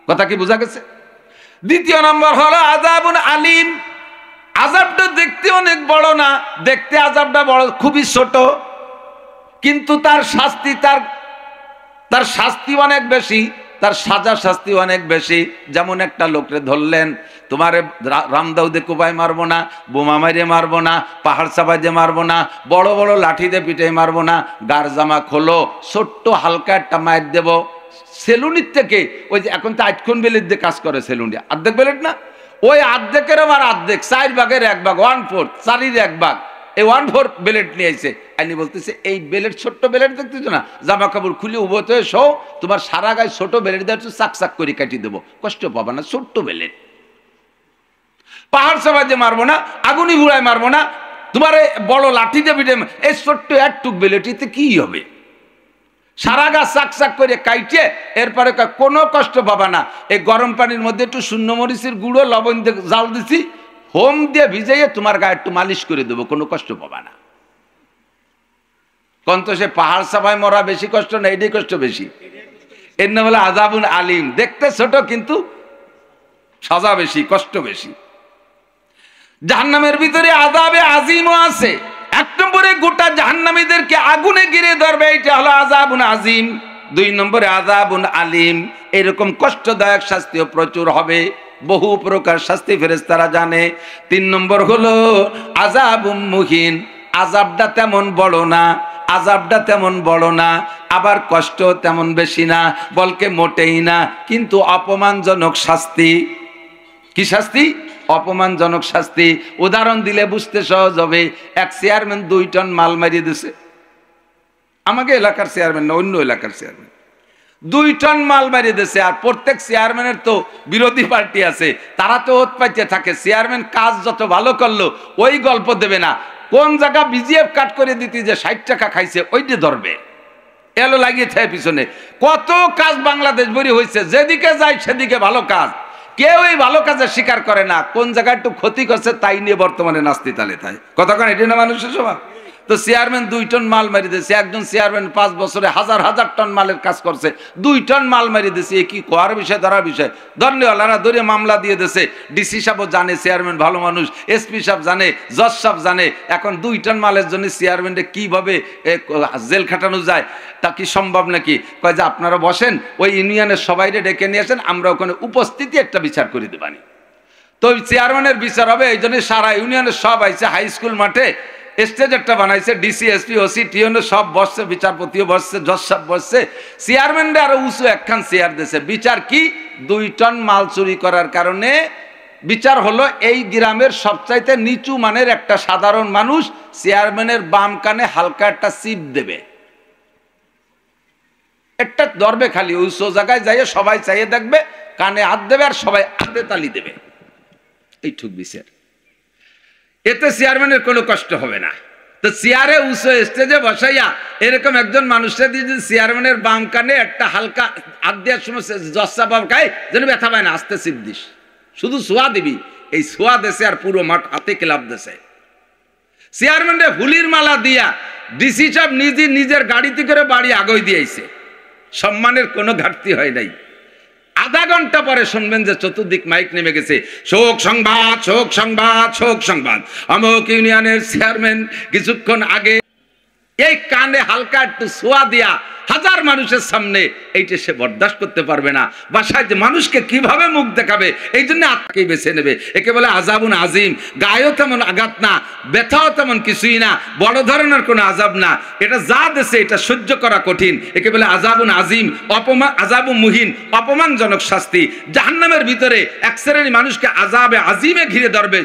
কথা কি বোঝা গেছে? দ্বিতীয় নম্বর হলো আযাবুন আলিম। আযাবটা দেখতে অনেক বড় না, দেখতে আযাবটা বড়, খুবই ছোট, কিন্তু তার শাস্তি তার শাস্তি অনেক বেশি, তার সাজা শাস্তি অনেক বেশি। যেমন একটা লোকরে ধরলেন, তোমারে রামদাউদে কোপায় মারবো না, বোমা মারিয়ে মারবো না, পাহাড় চাপাই দিয়ে মারবো না, বড় বড় লাঠি দিয়ে পিঠে মারবো না, গার জামা খোলো, ছোট্ট হালকা একটা মায়ের দেবো। সেলুনির থেকে ওই যে এখন তো 8 কোণ বেলেট দিয়ে কাজ করে, সেলুনি অর্ধেক বেলেট না, ওই অর্ধেকের আবার অর্ধেক, 4 ভাগের 1 ভাগ, 1/4, 4-এর 1 ভাগ, এই 1/4 বেলেট নিয়ে আইছে। আইনি বলতেছে এই বেলেট, ছোট্ট বেলেট দেখতেছো না, জামা কাপড় খুলে উভত হয়ে শো, তোমার সারা গায়ে ছোট বেলেট দিয়ে চাক চাক করে কাটিয়ে দেবো, কষ্ট পাবা না, ছোট্ট বেলেট। পাহাড় চাপা দিয়ে মারবো না, আগুনি ঘুরায় মারবো না, তোমার বড় লাঠি দিয়ে পিঠে, এই ছোট্ট একটুক বেলেটিতে কি হবে, সারা গা চাক চাক করে কাইটে, এরপরে কোনো কষ্ট পাবা না। এই গরম পানির মধ্যে একটু শূন্য মরিচের গুঁড়ো লবণ দিয়ে জাল দিছি, হোম দিয়ে ভিজাইয়ে তোমার গায়ে একটু মালিশ করে দেবো, কোনো কষ্ট পাবা না। কোন তো সে পাহাড় চাপায় মরা বেশি কষ্ট না, এটাই কষ্ট বেশি। এর নাম হলো আযাবুন আলিম, দেখতে ছোট কিন্তু সাজা বেশি, কষ্ট বেশি। জাহান্নামের ভিতরে আযাবে আজিমও আছে। 1 নম্বরে গোটা জাহান্নামীদেরকে আগুনে ঘিরে ধরবে, এটা হলো আযাবুন আজিম। 2 নম্বরে আযাবুন আলিম, এরকম কষ্টদায়ক শাস্তিও প্রচুর হবে, বহু প্রকার শাস্তি ফেরেশতারা জানে। 3 নম্বর হলো আযাবুম মুহিন, আযাবটা তেমন বড় না, আযাবটা তেমন বড় না, আবার কষ্ট তেমন বেশি না, বলকে মোটেই না, কিন্তু অপমানজনক শাস্তি। কি শাস্তি? অপমানজনক শাস্তি। উদাহরণ দিলে বুঝতে সহজ হবে। এক চেয়ারম্যান 2 টন মাল মারিয়ে দিছে, আমাকে এলাকার চেয়ারম্যান না, অন্য এলাকার চেয়ারম্যান 2 টন মাল মারিয়ে দিছে। আর প্রত্যেক চেয়ারম্যানের তো বিরোধী পার্টি আছে, তারা তো ওত পাইতে থাকে, চেয়ারম্যান কাজ যত ভালো করলো ওই গল্প দেবে না, কোন জায়গা বিজিএফ কাট করে দিতে যে 60 টাকা খাইছে ওইটি ধরবে, এলো লাগিয়ে থাকে পিছনে। কত কাজ বাংলাদেশ ভরি হয়েছে, যেদিকে যায় সেদিকে ভালো কাজ, কেউ এই ভালো কাজের স্বীকার করে না, কোন জায়গায় একটু ক্ষতি করছে তাই নিয়ে বর্তমানে নাস্তি তালে তাই কথা কেন, এটি না মানুষের স্বভাব। তো চেয়ারম্যান 2 টন মাল মারি দিয়েছে। একজন চেয়ারম্যান 5 বছরে হাজার হাজার টন মালের কাজ করছে, 2 টন মাল মারি দিয়েছে। এ কি কোয়ার বিষয়, ধরার বিষয়? ধরনেওয়ালারা ধরে মামলা দিয়ে দিয়েছে। ডিসি সাহেবও জানে চেয়ারম্যান ভালো মানুষ, এসপি সাহেব জানে, জজ সাহেব জানে। এখন 2 টন মালের জন্য চেয়ারম্যানকে কিভাবে জেল খাটানো যায়, তা কি সম্ভব নাকি? কয় যে আপনারা বসেন, ওই ইউনিয়নের সবাইরে ডেকে নিয়ে আসেন, আমরা ওখানে উপস্থিতি একটা বিচার করে দেবানি। তো চেয়ারম্যানের বিচার হবে, এই জন্য সারা ইউনিয়নের সব আইছে হাই স্কুল মাঠে, স্টেজ একটা বানাইছে, ডিসি এসপি ওসি টিওনে সব বসছে, বিচারপতিও বসছে, জজ সাহেব বসছে, চেয়ারম্যানরা আরো উঁচু একখান চেয়ার দিয়েছে। বিচার কি? 2 টন মাল চুরি করার কারণে বিচার হলো এই গ্রামের সবচাইতে নিচু মানের একটা সাধারণ মানুষ চেয়ারম্যানের বাম কানে হালকা একটা চিপ দেবে, একটা ধরবে, খালি উঁচু জায়গায় যাইয়ে সবাই চাইয়ে দেখবে, কানে হাত দেবে আর সবাই হাতে তালি দেবে। এইটুক বিচার। এতে চেয়ারম্যানের কোনো কষ্ট হবে না। তো চেয়ারে উঁচু স্টেজে বসাইয়া এরকম একজন মানুষের দিয়ে যদি চেয়ারম্যানের বাম কানে একটা হালকা হাত দেওয়ার সময় জস্সা বাব খায়, যেন ব্যথা পায় না, আস্তে চিপ দিস, শুধু ছোঁয়া দিবি। এই ছোঁয়া দেশে আর পুরো মাঠ হাতে ক্লাব দেশে। চেয়ারম্যানের হুলির মালা দিয়া ডিসি সাহেব নিজের গাড়িতে করে বাড়ি আগই দিয়েছে, সম্মানের কোনো ঘাটতি হয় নাই। আধা ঘন্টা পরে শুনবেন যে চতুর্দিক মাইক নেমে গেছে, শোক সংবাদ, শোক সংবাদ, শোক সংবাদ। অমুক ইউনিয়নের চেয়ারম্যান কিছুক্ষণ আগে, এই কানে হালকা একটু ছোঁয়া দিয়া হাজার মানুষের সামনে এইটা সে বরদাস্ত করতে পারবে না। বাসায় যে মানুষকে কিভাবে মুখ দেখাবে, এই জন্য আত্মাকেই বেছে নেবে। একে বলে আযাবুন আযীম। গায়েও তেমন আঘাত না, ব্যথাও তেমন কিছুই না, বড় ধরনের কোনো আযাব না। এটা যা দেশে এটা সহ্য করা কঠিন, একে বলে আযাবুন আযীম। অপমান, আযাবুন মুহিন, অপমানজনক শাস্তি। জাহান্নামের ভিতরে এক শ্রেণীর মানুষকে আযাবে আযীমে ঘিরে ধরবে,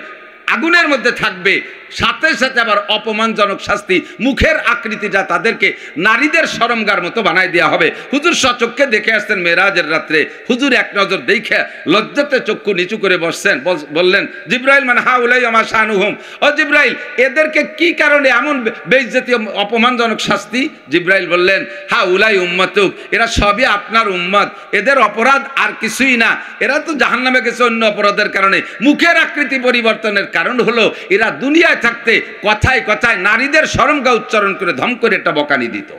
আগুনের মধ্যে থাকবে, সাথে সাথে আবার অপমানজনক শাস্তি। মুখের আকৃতিটা তাদেরকে নারীদের শরমগার মতো বানাই দেওয়া হবে। হুজুর সচক্ষে দেখে আসতেন মেরাজের রাত্রে। হুজুর এক নজর দেখে লজ্জাতে চক্ষু নিচু করে বসছেন, বললেন, জিব্রাইল মান হাউলাই আমা শানুহুম, ও জিব্রাইল, এদেরকে কি কারণে এমন বেইজ্জতি অপমানজনক শাস্তি? জিব্রাইল বললেন, হাউলাই উম্মতুক, এরা সবই আপনার উম্মত, এদের অপরাধ আর কিছুই না। এরা তো জাহান্নামে গেছে অন্য অপরাধের কারণে। মুখের আকৃতি পরিবর্তনের কারণ হলো এরা দুনিয়ায় থাকতে কথায় কথায় নারীদের শরমগা উচ্চারণ করে ধম করে একটা বকানি দিত।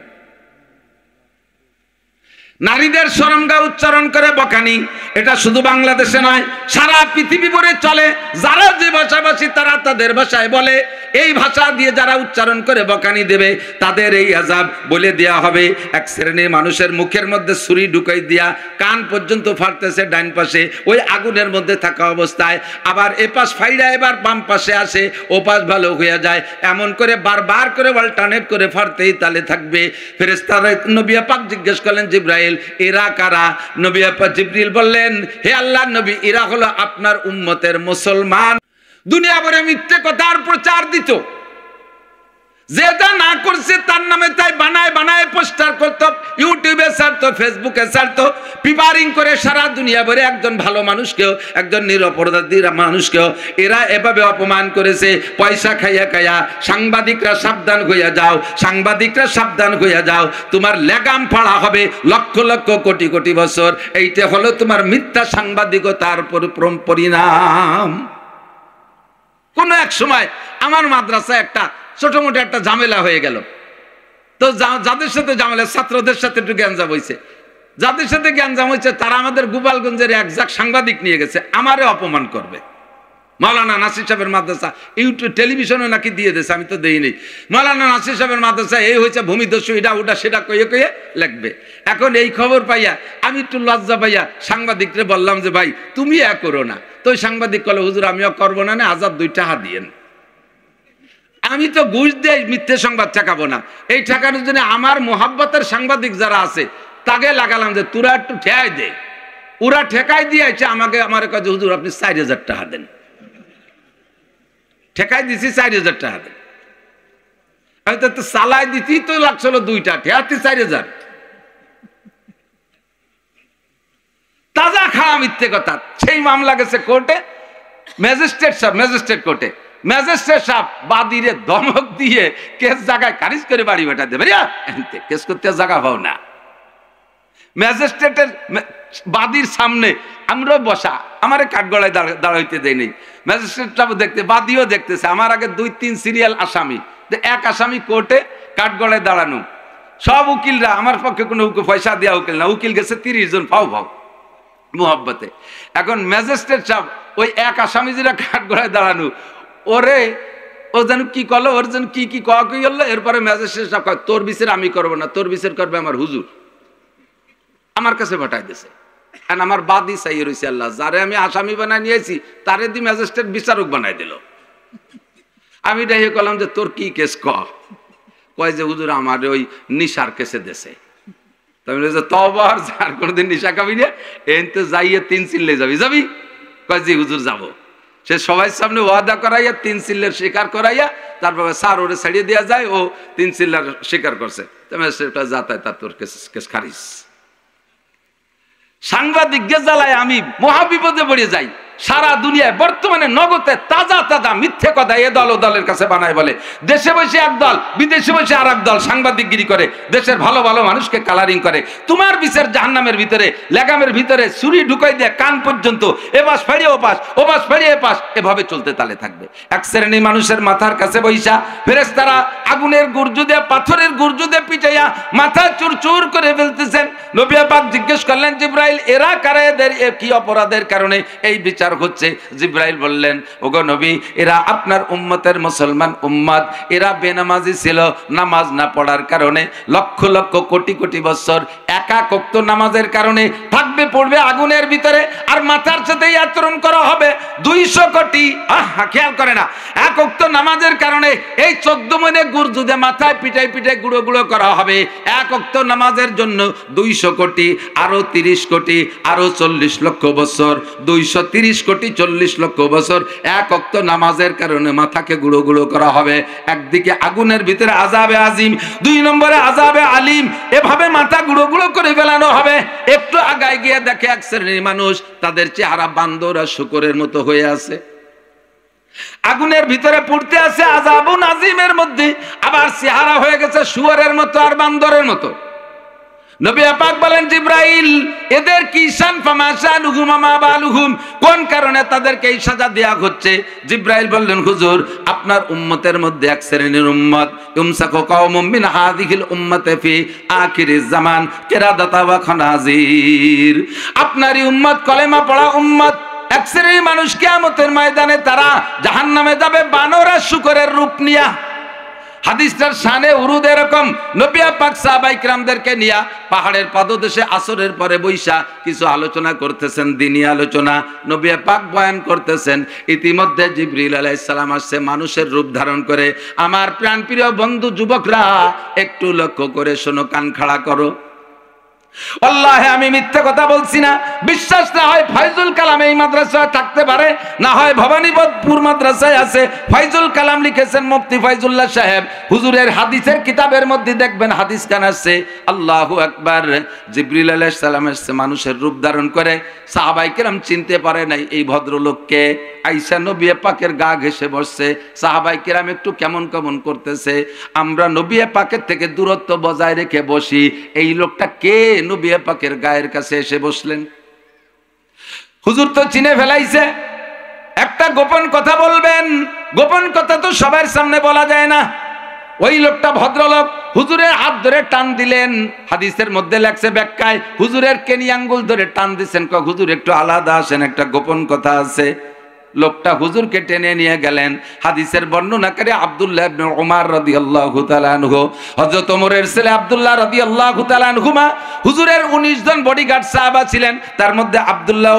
নারীদের শরমগা উচ্চারণ করে বকানি, এটা শুধু বাংলাদেশে নয়, সারা পৃথিবী ভরে চলে। যারা যে ভাষাভাষী তারা তাদের ভাষায় বলে, এই ভাষা দিয়ে যারা উচ্চারণ করে বকানি দেবে তাদের এই আযাব বলে দেয়া হবে। এক শ্রেণীর মানুষের মুখের মধ্যে ছুরি ঢুকাই দিয়া কান পর্যন্ত ফাটতেছে ডাইন পাশে, ওই আগুনের মধ্যে থাকা অবস্থায়। আবার এ পাশ ফাইরা এবার বাম পাশে আসে, ও পাশ ভালো হয়ে যায়, এমন করে বারবার করে অল্টারনেট করে ফাটতেই তালে থাকবে। ফেরেশতারা নবী পাক জিজ্ঞেস করলেন, জিব্রাইল, এরা কারা? নবী পাক জিবরিল বললেন, হে আল্লাহর নবী, এরা হলো আপনার উম্মতের মুসলমান। দুনিয়া ভরে মিথ্যে কথার প্রচার দিত, যেটা না করছে তার নামে তাই বানায় বানায় পোস্টার করত, ইউটিউবে ছাড়তো, ফেসবুকে ছাড়তো, প্রিপারিং করে সারা দুনিয়া ভরে একজন ভালো মানুষকেও, একজন নিরপরাধী মানুষকেও এরা এভাবে অপমান করেছে। পয়সা খাইয়া খাইয়া সাংবাদিকরা সাবধান হইয়া যাও, সাংবাদিকরা সাবধান হইয়া যাও, তোমার লেগাম ফাড়া হবে লক্ষ লক্ষ কোটি কোটি বছর। এইটা হলো তোমার মিথ্যা সাংবাদিকতার পরিণাম। কোন এক সময় আমার মাদ্রাসায় একটা ছোট মোটো একটা ঝামেলা হয়ে গেল। তো যাদের সাথে ঝামেলা, ছাত্রদের সাথে একটু গ্যাঞ্জাম হয়েছে। যাদের সাথে গ্যাঞ্জাম হয়েছে তারা আমাদের গোপালগঞ্জের একজাক সাংবাদিক নিয়ে গেছে আমারে অপমান করবে। মাওলানা নাসির সাহেবের মাদ্রাসা ইউটিউব টেলিভিশনে নাকি দিয়ে দিয়েছে, আমি তো দেইনি। মাওলানা নাসির সাহেবের মাদ্রাসা এই হয়েছে, ভূমিদস্যু, এটা ওটা সেটা কয়ে কয়ে লিখবে। এখন এই খবর পাইয়া আমি একটু লজ্জা পাইয়া সাংবাদিকরে বললাম যে ভাই তুমি করো না। তো ওই সাংবাদিক বলে, হুজুর আমিও করবো না, হাজার 2 টাকা দিয়েন। আমি তো ঘুষ দিয়ে মিথ্যে সংবাদ ঠেকাবো না। এই ঠেকানোর জন্য আমার মোহাব্বতের সাংবাদিক যারা আছে তাকে লাগালাম যে তোরা একটু ঠেকাই দে। ওরা ঠেকাই দিয়েছে আমাকে, আমার কাছে, হুজুর আপনি 4000 টাকা দেন। ঠেকাই দিছি 4000 টাকা দেন। হয়তো তো চালাই দিতি তো লাগছিল 2টা, ঠেকাতে 4000। তাজা খাওয়া মিথ্যে কথা। সেই মামলা গেছে কোর্টে, ম্যাজিস্ট্রেট কোর্টে। ম্যাজিস্ট্রেট সাহেব বাদীরে ধমক দিয়ে কেস জায়গায় খারিজ করে বাড়ি বেটা দেবে, কেস করতে জায়গা পাও না। ম্যাজিস্ট্রেটের বাদীর সামনে আমরাও বসা, আমার কাঠগড়ায় দাঁড়াইতে দেয়নি। ম্যাজিস্ট্রেট দেখতে, বাদীও দেখতেছে। আমার আগে 2-3 সিরিয়াল আসামি, এক আসামি কোর্টে কাঠগড়ায় দাঁড়ানো, সব উকিলরা, আমার পক্ষে কোনো পয়সা দেওয়া উকিল না, উকিল গেছে 30 জন ফাও ফাও মুহাব্বতে। এখন ম্যাজিস্ট্রেট সাহেব ওই এক আসামি যেটা কাঠগড়ায় দাঁড়ানো, ওরে ও যেন কি করলো, ওর যেন কি কি কয়া কি হলো। এরপরে ম্যাজিস্ট্রেট সাহেব কয়, তোর বিচার আমি করবো না, তোর বিচার করবে আমার হুজুর, আমার কাছে পাঠাই দিছে। আর আমার বাদী চাই রয়েছে আল্লাহ, যারে আমি আসামি বানাই নিয়েছি তারে দি ম্যাজিস্ট্রেট বিচারক বানাই দিল। আমি ডাইয়ে কলাম যে তোর কি কেস কয় যে হুজুর আমার ওই নিশার কেসে দেশে। তবার যার কোনোদিন নিশা খাবি না, এই তো যাইয়ে 3 চিল্লে যাবি কয় জি হুজুর যাবো। সে সবাই সামনে ওয়াদা করাইয়া 3 চিল্লের স্বীকার করাইয়া তারপরে স্যার ওরে ছাড়িয়ে দেওয়া যায়, ও 3 চিল্লার স্বীকার করছে, সেটা যাতায় তার তোর কেস খারিজ। সাংবাদিককে জ্বালায় আমি মহাবিপদে পড়ে যাই। সারা দুনিয়ায় বর্তমানে নগদে তাজা তাজা মিথ্যে কথা এ দল ও দলের কাছে বানায় বলে, দেশে বসে এক দল, বিদেশে বসে আর এক দল সাংবাদিকগিরি করে, দেশের ভালো ভালো মানুষকে কালারিং করে। তোমার বিচার জাহান্নামের ভিতরে, লেগামের ভিতরে ছুরি ঢুকাই দিয়ে কান পর্যন্ত, এপাশ ফেরিয়ে ওপাশ ফেরিয়ে এপাশ, এভাবে চলতে তালে থাকবে। এক শ্রেণী মানুষের মাথার কাছে বৈশা ফেরেশতারা আগুনের গুর্জু দিয়ে, পাথরের গুর্জু দিয়ে পিটাইয়া মাথা চুরচুর করে ফেলতেছেন। নবী পাক জিজ্ঞেস করলেন, জিবরাইল এরা কারা, এদের কি অপরাধের কারণে এই বিচার হচ্ছে? জিবরাইল বললেন, ওগো নবী, এরা আপনার উম্মতের মুসলমান উম্মত, এরা বেনামাজি ছিল, নামাজ না পড়ার কারণে লক্ষ লক্ষ কোটি কোটি বছর একাক ওয়াক্ত নামাজের কারণে থাকবে, পড়বে আগুনের ভিতরে, আর মাথার সাথেই আচরণ করা হবে 200 কোটি। খেয়াল করে না, এক ওয়াক্ত নামাজের কারণে এই 14 মনে গুড় যদি মাথায় পিটাই পিটাই গুঁড়ো গুঁড়ো করা হবে। এক ওয়াক্ত নামাজের জন্য 200 কোটি, আরো 30 কোটি, আরো 40 লক্ষ বছর, 230 কোটি 40 লক্ষ বছর এক ওয়াক্ত নামাজের কারণে মাথাকে গুঁড়ো গুঁড়ো করা হবে। একদিকে আগুনের ভিতরে আযাবে আজিম, 2 নম্বরে আযাবে আলিম, এভাবে মাথা গুঁড়ো গুঁড়ো করে ফেলানো হবে। একটু আগায় গিয়ে দেখে এক শ্রেণীর মানুষ, তাদের চেহারা বান্দর আর শূকরের মতো হয়ে আছে, আগুনের ভিতরে পড়তে আছে আযাবুন আজিমের মধ্যে, আবার চেহারা হয়ে গেছে শুয়োরের মতো আর বান্দরের মতো। নবী পাক বলেন, জিবরাইল এদের কি শান, ফামাশানুহুম মা বালুহুম, কোন কারণে তাদেরকে এই সাজা দেয়া হচ্ছে? জিবরাইল বললেন, হুজুর আপনার উম্মতের মধ্যে এক শ্রেণীর উম্মত, ইমসাকু কওমুম মিন হাযিহিল উম্মতি ফি আখিরিজ জামান কিরাদাতা ওয়া খানাজির। আপনারই উম্মত, কলেমা পড়া উম্মত, এক শ্রেণীর মানুষ কিয়ামতের ময়দানে তারা জাহান্নামে যাবে বানর আর শূকরের রূপ নিয়া। হাদিসটার শানে উরুদ এরকম, নবী পাক সাহাবায়ে কিরামদেরকে নিয়া পাহাড়ের পাদদেশে আসরের পরে বৈশা কিছু আলোচনা করতেছেন, দ্বীনি আলোচনা, নবী পাক বয়ান করতেছেন। ইতিমধ্যে জিবরিল আলাইহিস সালাম আসছে মানুষের রূপ ধারণ করে। আমার প্রাণপ্রিয় বন্ধু যুবকরা, একটু লক্ষ্য করে শোনো, কান খাড়া করো। আল্লাহে আমি মিথ্যা কথা বলছি না। বিশ্বাস না হয় ফাইজুল কালাম এই মাদ্রাসায় থাকতে পারে, না হয় ভবানীপুর মাদ্রাসায় আছে। ফাইজুল কালাম লিখেছেন মুফতি ফাইজুল্লাহ সাহেব, হুজুরের হাদিসের কিতাবের মধ্যে দেখবেন হাদিস খান আছে। আল্লাহু আকবার, জিবরিল আলাইহিস সালাম এসে মানুষের রূপ ধারণ করে। সাহাবায়ে কেরাম চিনতে পারে নাই এই ভদ্রলোককে। আয়েশা নবী পাকের গা ঘেঁষে বসছে, সাহাবায়ে কেরাম একটু কেমন কেমন করতেছে। আমরা নবী পাকের থেকে দূরত্ব বজায় রেখে বসি, এই লোকটা কে নবী পাকের গায়ের কাছে এসে বসলেন? হুজুর তো চিনে ফেলাইছে। একটা গোপন কথা বলবেন, গোপন কথা তো সবার সামনে বলা যায় না। ওই লোকটা ভদ্রলোক হুজুরের হাত ধরে টান দিলেন। হাদিসের মধ্যে লেখছে ব্যাখ্যায়, হুজুরের কেনি আঙ্গুল ধরে টান দিচ্ছেন, হুজুর একটু আলাদা আসেন, একটা গোপন কথা আছে। লোকটা হুজুরকে টেনে নিয়ে গেলেন। হাদিসের বর্ণনাকারী আব্দুল্লাহ ইবনে উমর রাদিয়াল্লাহু তাআলা আনহু, হযরত ওমরের ছেলে আব্দুল্লাহ রাদিয়াল্লাহু তাআলা আনহুমা, হুজুরের 19 জন বডিগার্ড সাহাবা ছিলেন, তার মধ্যে আব্দুল্লাহ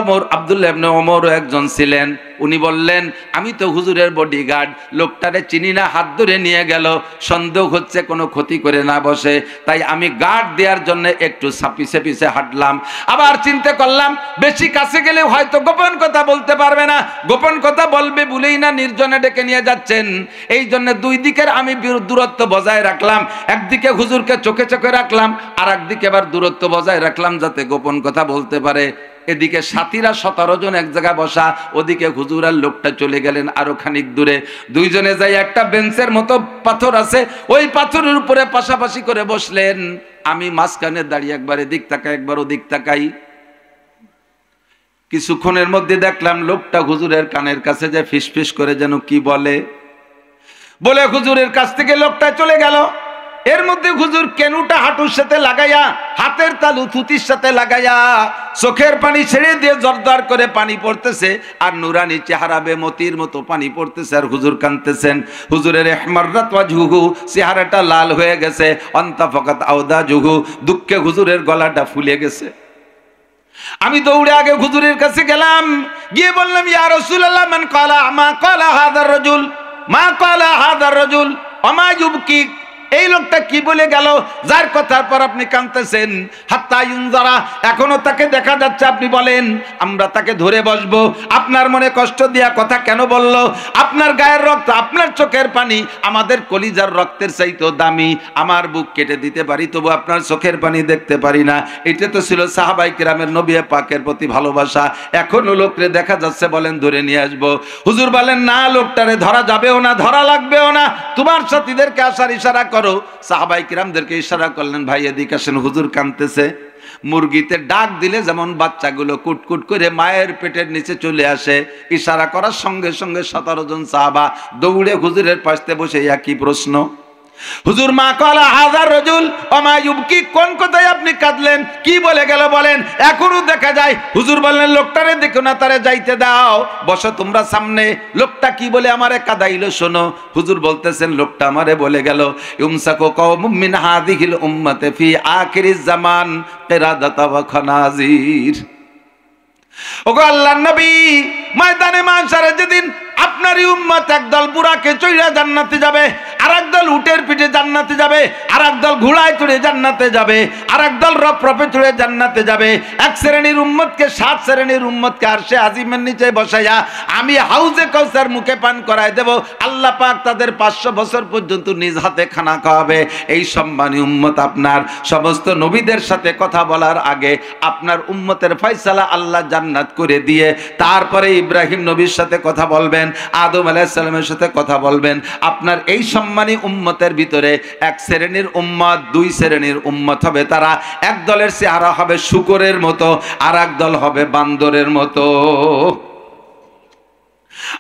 ইবনে ওমরও একজন ছিলেন। উনি বললেন, আমি তো হুজুরের বডিগার্ড, লোকটারে চিনি না, হাত ধরে নিয়ে গেল, সন্দেহ হচ্ছে কোনো ক্ষতি করে না বসে, তাই আমি গার্ড দেওয়ার জন্য একটু পিছে পিছে হাঁটলাম। আবার চিন্তা করলাম বেশি কাছে গেলে হয়তো গোপন কথা বলতে পারবে না, গোপন কথা বলবে বলেই না নির্জনে ডেকে নিয়ে যাচ্ছেন। এই জন্য দুই দিকের আমি দূরত্ব বজায় রাখলাম। একদিকে হুজুরকে চোখে চোখে রাখলাম, আর একদিকে আবার দূরত্ব বজায় রাখলাম যাতে গোপন কথা বলতে পারে। এদিকে সাথীরা 17 জন এক জায়গায় বসা, ওদিকে হুজুর আর লোকটা চলে গেলেন আরো খানিক দূরে। দুইজনে যাই একটা বেঞ্চের মতো পাথর আছে, ওই পাথরের উপরে পাশাপাশি করে বসলেন। আমি মাঝখানে দাঁড়িয়ে একবার এদিক তাকাই একবার ওদিক তাকাই। কিছুক্ষণের মধ্যে দেখলাম লোকটা হুজুরের কানের কাছে যে ফিসফিস করে যেন কি বলে। বলে হুজুরের কাছ থেকে লোকটা চলে গেল। এর মধ্যে হুজুর কেনুটা হাঁটুর সাথে লাগাইয়া, হাতের তালু থুতির সাথে লাগাইয়া, চোখের পানি ছেড়ে দিয়ে জরদার করে পানি পড়তেছে, আর নুরানি চেহারা বেমতির মতো পানি পড়তেছে, আর হুজুর কাঁদতেছেন। হুজুরের ইহমাররাত ওয়াজহুহু, চেহারাটা লাল হয়ে গেছে, অন্তাফাকাত আওদাজুহু, দুঃখে হুজুরের গলাটা ফুলে গেছে। আমি দৌড়ে আগে হুজুরের কাছে গেলাম, গিয়ে বললাম, ইয়া রাসূলুল্লাহ, মান ক্বালা মা ক্বালা হাযার রাজুল, মা ক্বালা হাযার রাজুল ওমা ইউবকিক, এই লোকটা কি বলে গেল যার কথার পর আপনি কাঁদতেছেন? হাত্তা ইউনজারা, এখনো তাকে দেখা যাচ্ছে, আপনি বলেন আমরা তাকে ধরে বসবো। আপনার মনে কষ্ট দিয়া কথা কেন বলল? আপনার গায়ের রক্ত, আপনার চোখের পানি আমাদের কলিজার রক্তের চাইতেও দামি। আমার বুক কেটে দিতে পারি, তবু আপনার চোখের পানি দেখতে পারি না। এটা তো ছিল সাহাবায়ে কেরামের নবী পাকের প্রতি ভালোবাসা। এখনো লোকরে দেখা যাচ্ছে, বলেন ধরে নিয়ে আসবো। হুজুর বলেন, না, লোকটারে ধরা যাবেও না, ধরা লাগবেও না, তোমার সাথীদেরকে আসার ইশারা করো। সাহাবায়ে কিরামদেরকে ইশারা করলেন, ভাই এদিকে আসেন, হুজুর কাঁদতেছে। মুরগিতে ডাক দিলে যেমন বাচ্চাগুলো কুটকুট করে মায়ের পেটের নিচে চলে আসে, ইশারা করার সঙ্গে সঙ্গে 17 জন সাহাবা দৌড়ে হুজুরের পাশে বসে একই প্রশ্ন। হুজুর, মা ক্বালা হাযার রাজুল ওমা ইউবকি, কোন কথায় আপনি কাঁদলেন? কি বলে গেল বলেন? এখনো দেখা যায়। হুজুর বললেন, লোকটারে দেখো না, তারে যাইতে দাও, বসো তোমরা সামনে। লোকটা কি বলে আমারে কাঁদাইলো শোনো। হুজুর বলতেছেন, লোকটা আমারে বলে গেল, ইউমসাকু কওমুম মিন হাযিহিল উম্মাতি ফি আখিরিজ জামান কিরাদাতা ওয়া খানাজির। ওগো আল্লাহর নবী, ময়দানে মাশারে যেদিন আপনারই উম্মত একদল বুরাকে চড়িয়া জান্নাতে যাবে, আর একদল উটের পিঠে জান্নাতে যাবে, আর একদল ঘোড়ায় চড়ে জান্নাতে যাবে, আর একদল রপরপে চড়ে জান্নাতে যাবে। এক শ্রেণীর উম্মতকে, 7 শ্রেণীর উম্মতকে আরশে আজিমের নিচে বসাইয়া আমি হাউজে কাউসার মুখে পান করায় দেব। আল্লাহ পাক তাদের 500 বছর পর্যন্ত নিজ হাতে খানা খাওয়াবে। এই সম্মানী উম্মত আপনার সমস্ত নবীদের সাথে কথা বলার আগে আপনার উম্মতের ফয়সালা আল্লাহ জান্নাত করে দিয়ে তারপরে ইব্রাহিম নবীর সাথে কথা বলবেন, আদম আলাইহিস সালামের সাথে কথা বলবেন। আপনার এই সম্মানী উম্মতের ভিতরে এক শ্রেণীর উম্মত, 2 শ্রেণীর উম্মত হবে। তারা এক দলের চেহারা হবে শূকরের মতো, আর এক দল হবে বান্দরের মতো।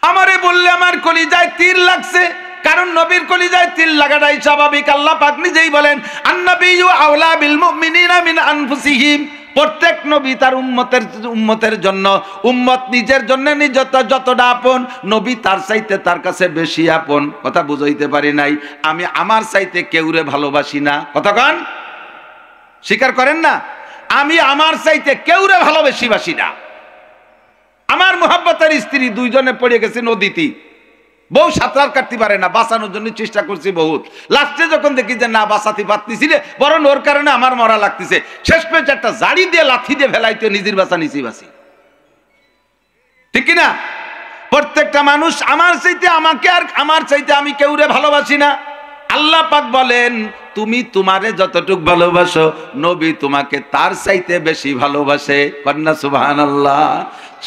আমারে বললে আমার কলিজায় তীর লাগছে, কারণ নবীর কলিজায় তীর লাগাটাই স্বাভাবিক। আল্লাহ পাক নিজেই বলেন, আন-নাবিয়্যু আওলা বিল মুমিনিনা মিন আনফুসিহিম। প্রত্যেক নবী তার উম্মতের জন্য, উম্মত নিজের জন্য যতটা আপন, নবী তার চাইতে তার কাছে বেশি আপন। কথা বুঝাইতে পারি নাই? আমি আমার চাইতে কেউরে ভালোবাসি না। কথা কন, স্বীকার করেন না? আমি আমার চাইতে কেউরে ভালোবাসি না। আমার মুহাব্বতের স্ত্রী 2 জনে পড়ে গেছে নদীতে, বউ সাঁতার কাটতে পারে না, বাঁচানোর জন্য চেষ্টা করছি বহুত। লাস্টে যখন দেখি যে না বাঁচাতে পারতেছি রে, বরং ওর কারণে আমার মরা লাগতেছে, শেষ পেয়ে একটা জাড়ি দিয়ে লাথি দিয়ে ফেলাইতে নিজের বাঁচা নিচে বাঁচি। ঠিক কিনা? প্রত্যেকটা মানুষ আমার চাইতে, আমাকে আর আমার চাইতে আমি কেউরে ভালোবাসি না। আল্লাহ পাক বলেন, তুমি তোমারে যতটুক ভালোবাসো, নবী তোমাকে তার চাইতে বেশি ভালোবাসে। কন্যা সুবহানাল্লাহ।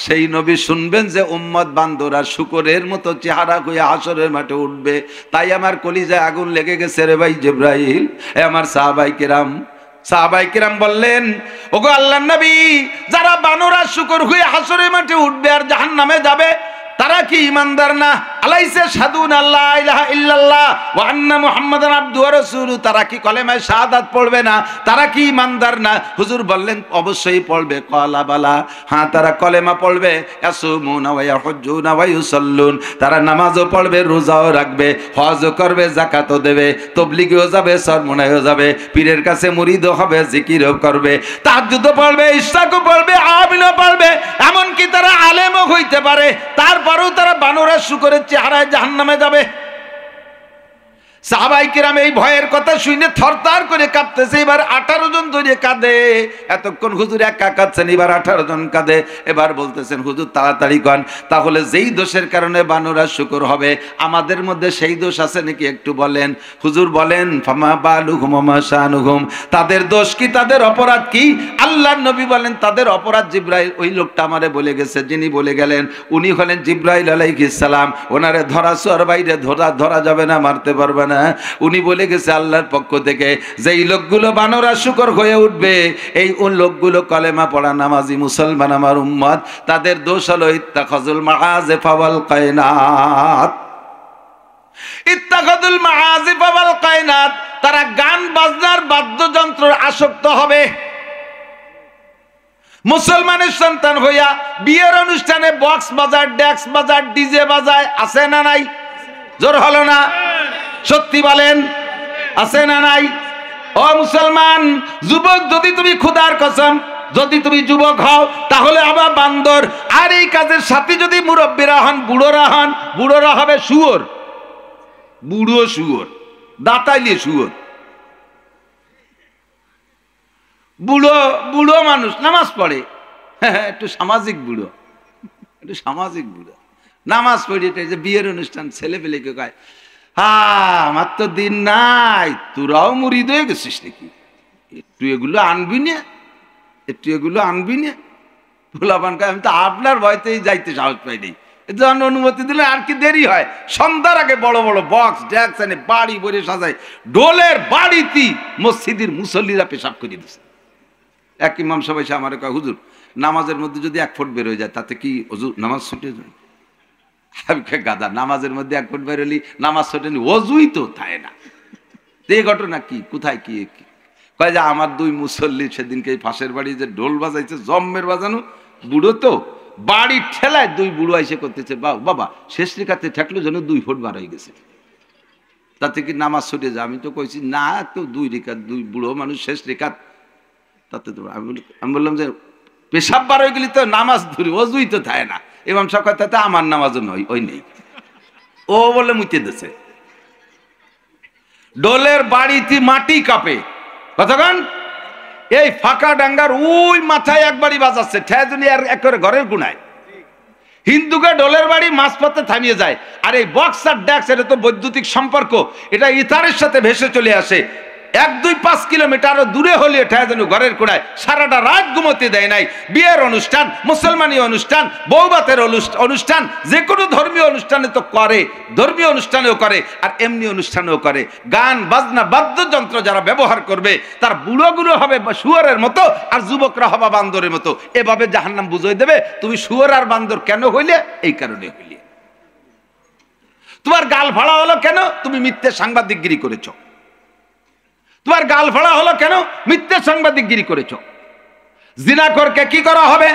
সেই নবী শুনবেন যে উম্মত বান্দরা শুকরের মতো চেহারা হয়ে হাসরের মাঠে উঠবে। তাই আমার কলিজায় আগুন লেগে গেছে রে ভাই জিবরাইল। আমার সাহাবায়ে কিরাম বললেন, ওগো আল্লাহর নবী, যারা বানরা শুকর হয়ে হাসরের মাঠে উঠবে আর জাহান্নামে যাবে, তারা কি ইমানদার না? আলাইসা শাহাদুন আল্লাহ ইলাহা ইল্লাল্লাহ ওয়া আন্না মুহাম্মাদান আবদুহু ওয়া রাসূলুহু। তারা কি কলেমায়ে শাহাদাত পড়বে না? তারা কি ইমানদার না? হুজুর বললেন, অবশ্যই পড়বে। ক্বালা বালা, হ্যাঁ তারা কলেমা পড়বে। ইয়াসুমুনা ওয়া ইয়াহুজ্জুনা ওয়া ইউসাল্লুন, তারা নামাজও পড়বে, রোজাও রাখবে, হজও করবে, যাকাতও দেবে, তাবলীগেও যাবে, সরমনায়ও যাবে, পীরের কাছে মুরিদও হবে, জিকিরও করবে, তাহাজ্জুদও পড়বে, ইশরাকও পড়বে, আমিনও পড়বে, এমনকি তারা আলেমও হইতে পারে। তারপরেও তারা বানরা শুকরের চেহারায় জাহান্নামে যাবে। সাহাবায়ে কিরাম এই ভয়ের কথা শুনে থরথর করে কাঁপতেছে। এবার 18 জন ধরে কাঁদে। এতক্ষণ হুজুর একা কাঁদছেন, এবার 18 জন কাঁদে। এবার বলতেছেন, হুজুর তাড়াতাড়ি কন, তাহলে যেই দোষের কারণে বানরা শুকর হবে, আমাদের মধ্যে সেই দোষ আছে নাকি একটু বলেন। হুজুর বলেন, ফামা বালুহুম ওয়া মা শানুহুম, তাদের দোষ কি, তাদের অপরাধ কি? আল্লাহর নবী বলেন, তাদের অপরাধ জিবরাইল, ওই লোকটা আমারে বলে গেছে, যিনি বলে গেলেন উনি হলেন জিবরাইল আলাইহিস সালাম। ওনারে ধরা ছোঁয়ার বাইরে ধরা যাবে না, মারতে পারবে না। উনি বলে গেছে আল্লাহর পক্ষ থেকে, যেই লোকগুলো বানরা শুকর হয়ে উঠবে, এই লোকগুলো কলেমা পড়া নামাজি মুসলমান আমার উম্মত, তাদের দোষ হলো ইত্তাখাযুল মাআযিফা ওয়াল কায়নাত। ইত্তাখাযুল মাআযিফ ওয়াল কায়নাত, তারা গান বাজনার বাদ্যযন্ত্রের আসক্ত হবে। মুসলমানের সন্তান হইয়া বিয়ের অনুষ্ঠানে বক্স বাজার, ডেক্স বাজার, ডিজে বাজায়, আছে না নাই? জোর হলো না? সত্যি বলেন, আছে না নাই? ও মুসলমান যুবক, যদি তুমি খোদার কসম, যদি তুমি যুবক হও তাহলে আবার বান্দর। আর এই কাজের সাথে যদি মুরব্বীরা হন, বুড়োরা হন, বুড়োরা হবে শুয়োর, বুড়ো শুয়োর, দাঁতাইলে শুয়োর। বুড়ো বুড়ো মানুষ নামাজ পড়ে, একটু সামাজিক বুড়ো, একটু সামাজিক বুড়ো নামাজ পড়ে, যে বিয়ের অনুষ্ঠান ছেলে পেলেকে কয়, আমার তো দিন নাই, তোরাও মুরিদ হয়ে গেছিস নাকি, একটু এগুলো আনবি না, একটু এগুলো আনবি না। ভোলাপান কয়, আমি তো আপনার ভয়তেই যাইতে সাহস পাইনি, যখন অনুমতি দিলে আর কি দেরি হয়। সন্ধ্যার আগে বড় বড় বক্স ডেক্স এনে বাড়ি ভরে সাজায়, ডোলের বাড়িতে মসজিদের মুসল্লিরা পেশাব করে দিচ্ছে। এক ইমাম সবাই সে আমার কয়, হুজুর নামাজের মধ্যে যদি 1 ফুট বের হয়ে যায় তাতে কি হুজুর নামাজ ছুটে যায়? আমি কই, গাদা, নামাজের মধ্যে 1 ফুট বের হলি নামাজ ছুটেনি, অজুই তো থাকে না। এই ঘটনা কি, কোথায় কি? কয় যে আমার 2 মুসল্লি সেদিনকে পাশের বাড়ি যে ঢোল বাজাইছে, জম্মের বাজানো, বুড়ো তো বাড়ি ঠেলায় 2 বুড়ো আইসে করতেছে, বাবা শেষ রেখাতে ঠেকলো যেন 2 ফুট বার হয়ে গেছে, তাতে কি নামাজ ছুটে যায়? আমি তো কইছি না, তো 2 রেখাত, 2 বুড়ো মানুষ শেষ রেখাত, তাতে তো আমি বললাম যে পেশাব বার হয়ে গেলি তো নামাজ ধরি, অজুই তো থাকে না। এবং সব কথা আমার নামাজও নয়, ওই নেই, ও বলে মুতে দিছে। ডোলের বাড়িতে মাটি কাঁপে কতক্ষণ, এই ফাঁকা ডাঙ্গার ওই মাথায় একবারই বাজাচ্ছে, ঠেজনি আর একবারে ঘরের গুনায়। হিন্দুকে ডোলের বাড়ি মাঝপথে থামিয়ে যায়, আর এই বক্স আর ড্যাক্স এটা তো বৈদ্যুতিক সম্পর্ক, এটা ইথারের সাথে ভেসে চলে আসে। 1-2-5 কিলোমিটারও দূরে হলে ঠেজনি ঘরের কোনায়, সারাটা রাত ঘুমোতে দেয় নাই। বিয়ের অনুষ্ঠান, মুসলমানি অনুষ্ঠান, বৌবাতের অনুষ্ঠান, যে কোনো ধর্মীয় অনুষ্ঠানে তো করে, ধর্মীয় অনুষ্ঠানেও করে আর এমনি অনুষ্ঠানেও করে। গান বাজনা বাদ্যযন্ত্র যারা ব্যবহার করবে তার বুড়োগুলো হবে শুয়োরের মতো, আর যুবকরা হবে বান্দরের মতো। এভাবে জাহান্নাম বুঝিয়ে দেবে, তুমি শুয়োর আর বান্দর কেন হইলে? এই কারণে হইলে। তোমার গাল ফাড়া হলো কেন? তুমি মিথ্যে সাংবাদিকগিরি করেছো। তোমার গাল ফাড়া হলো কেন? মিথ্যে সাংবাদিকগিরি করেছো। জিনাখোরকে কি করা হবে?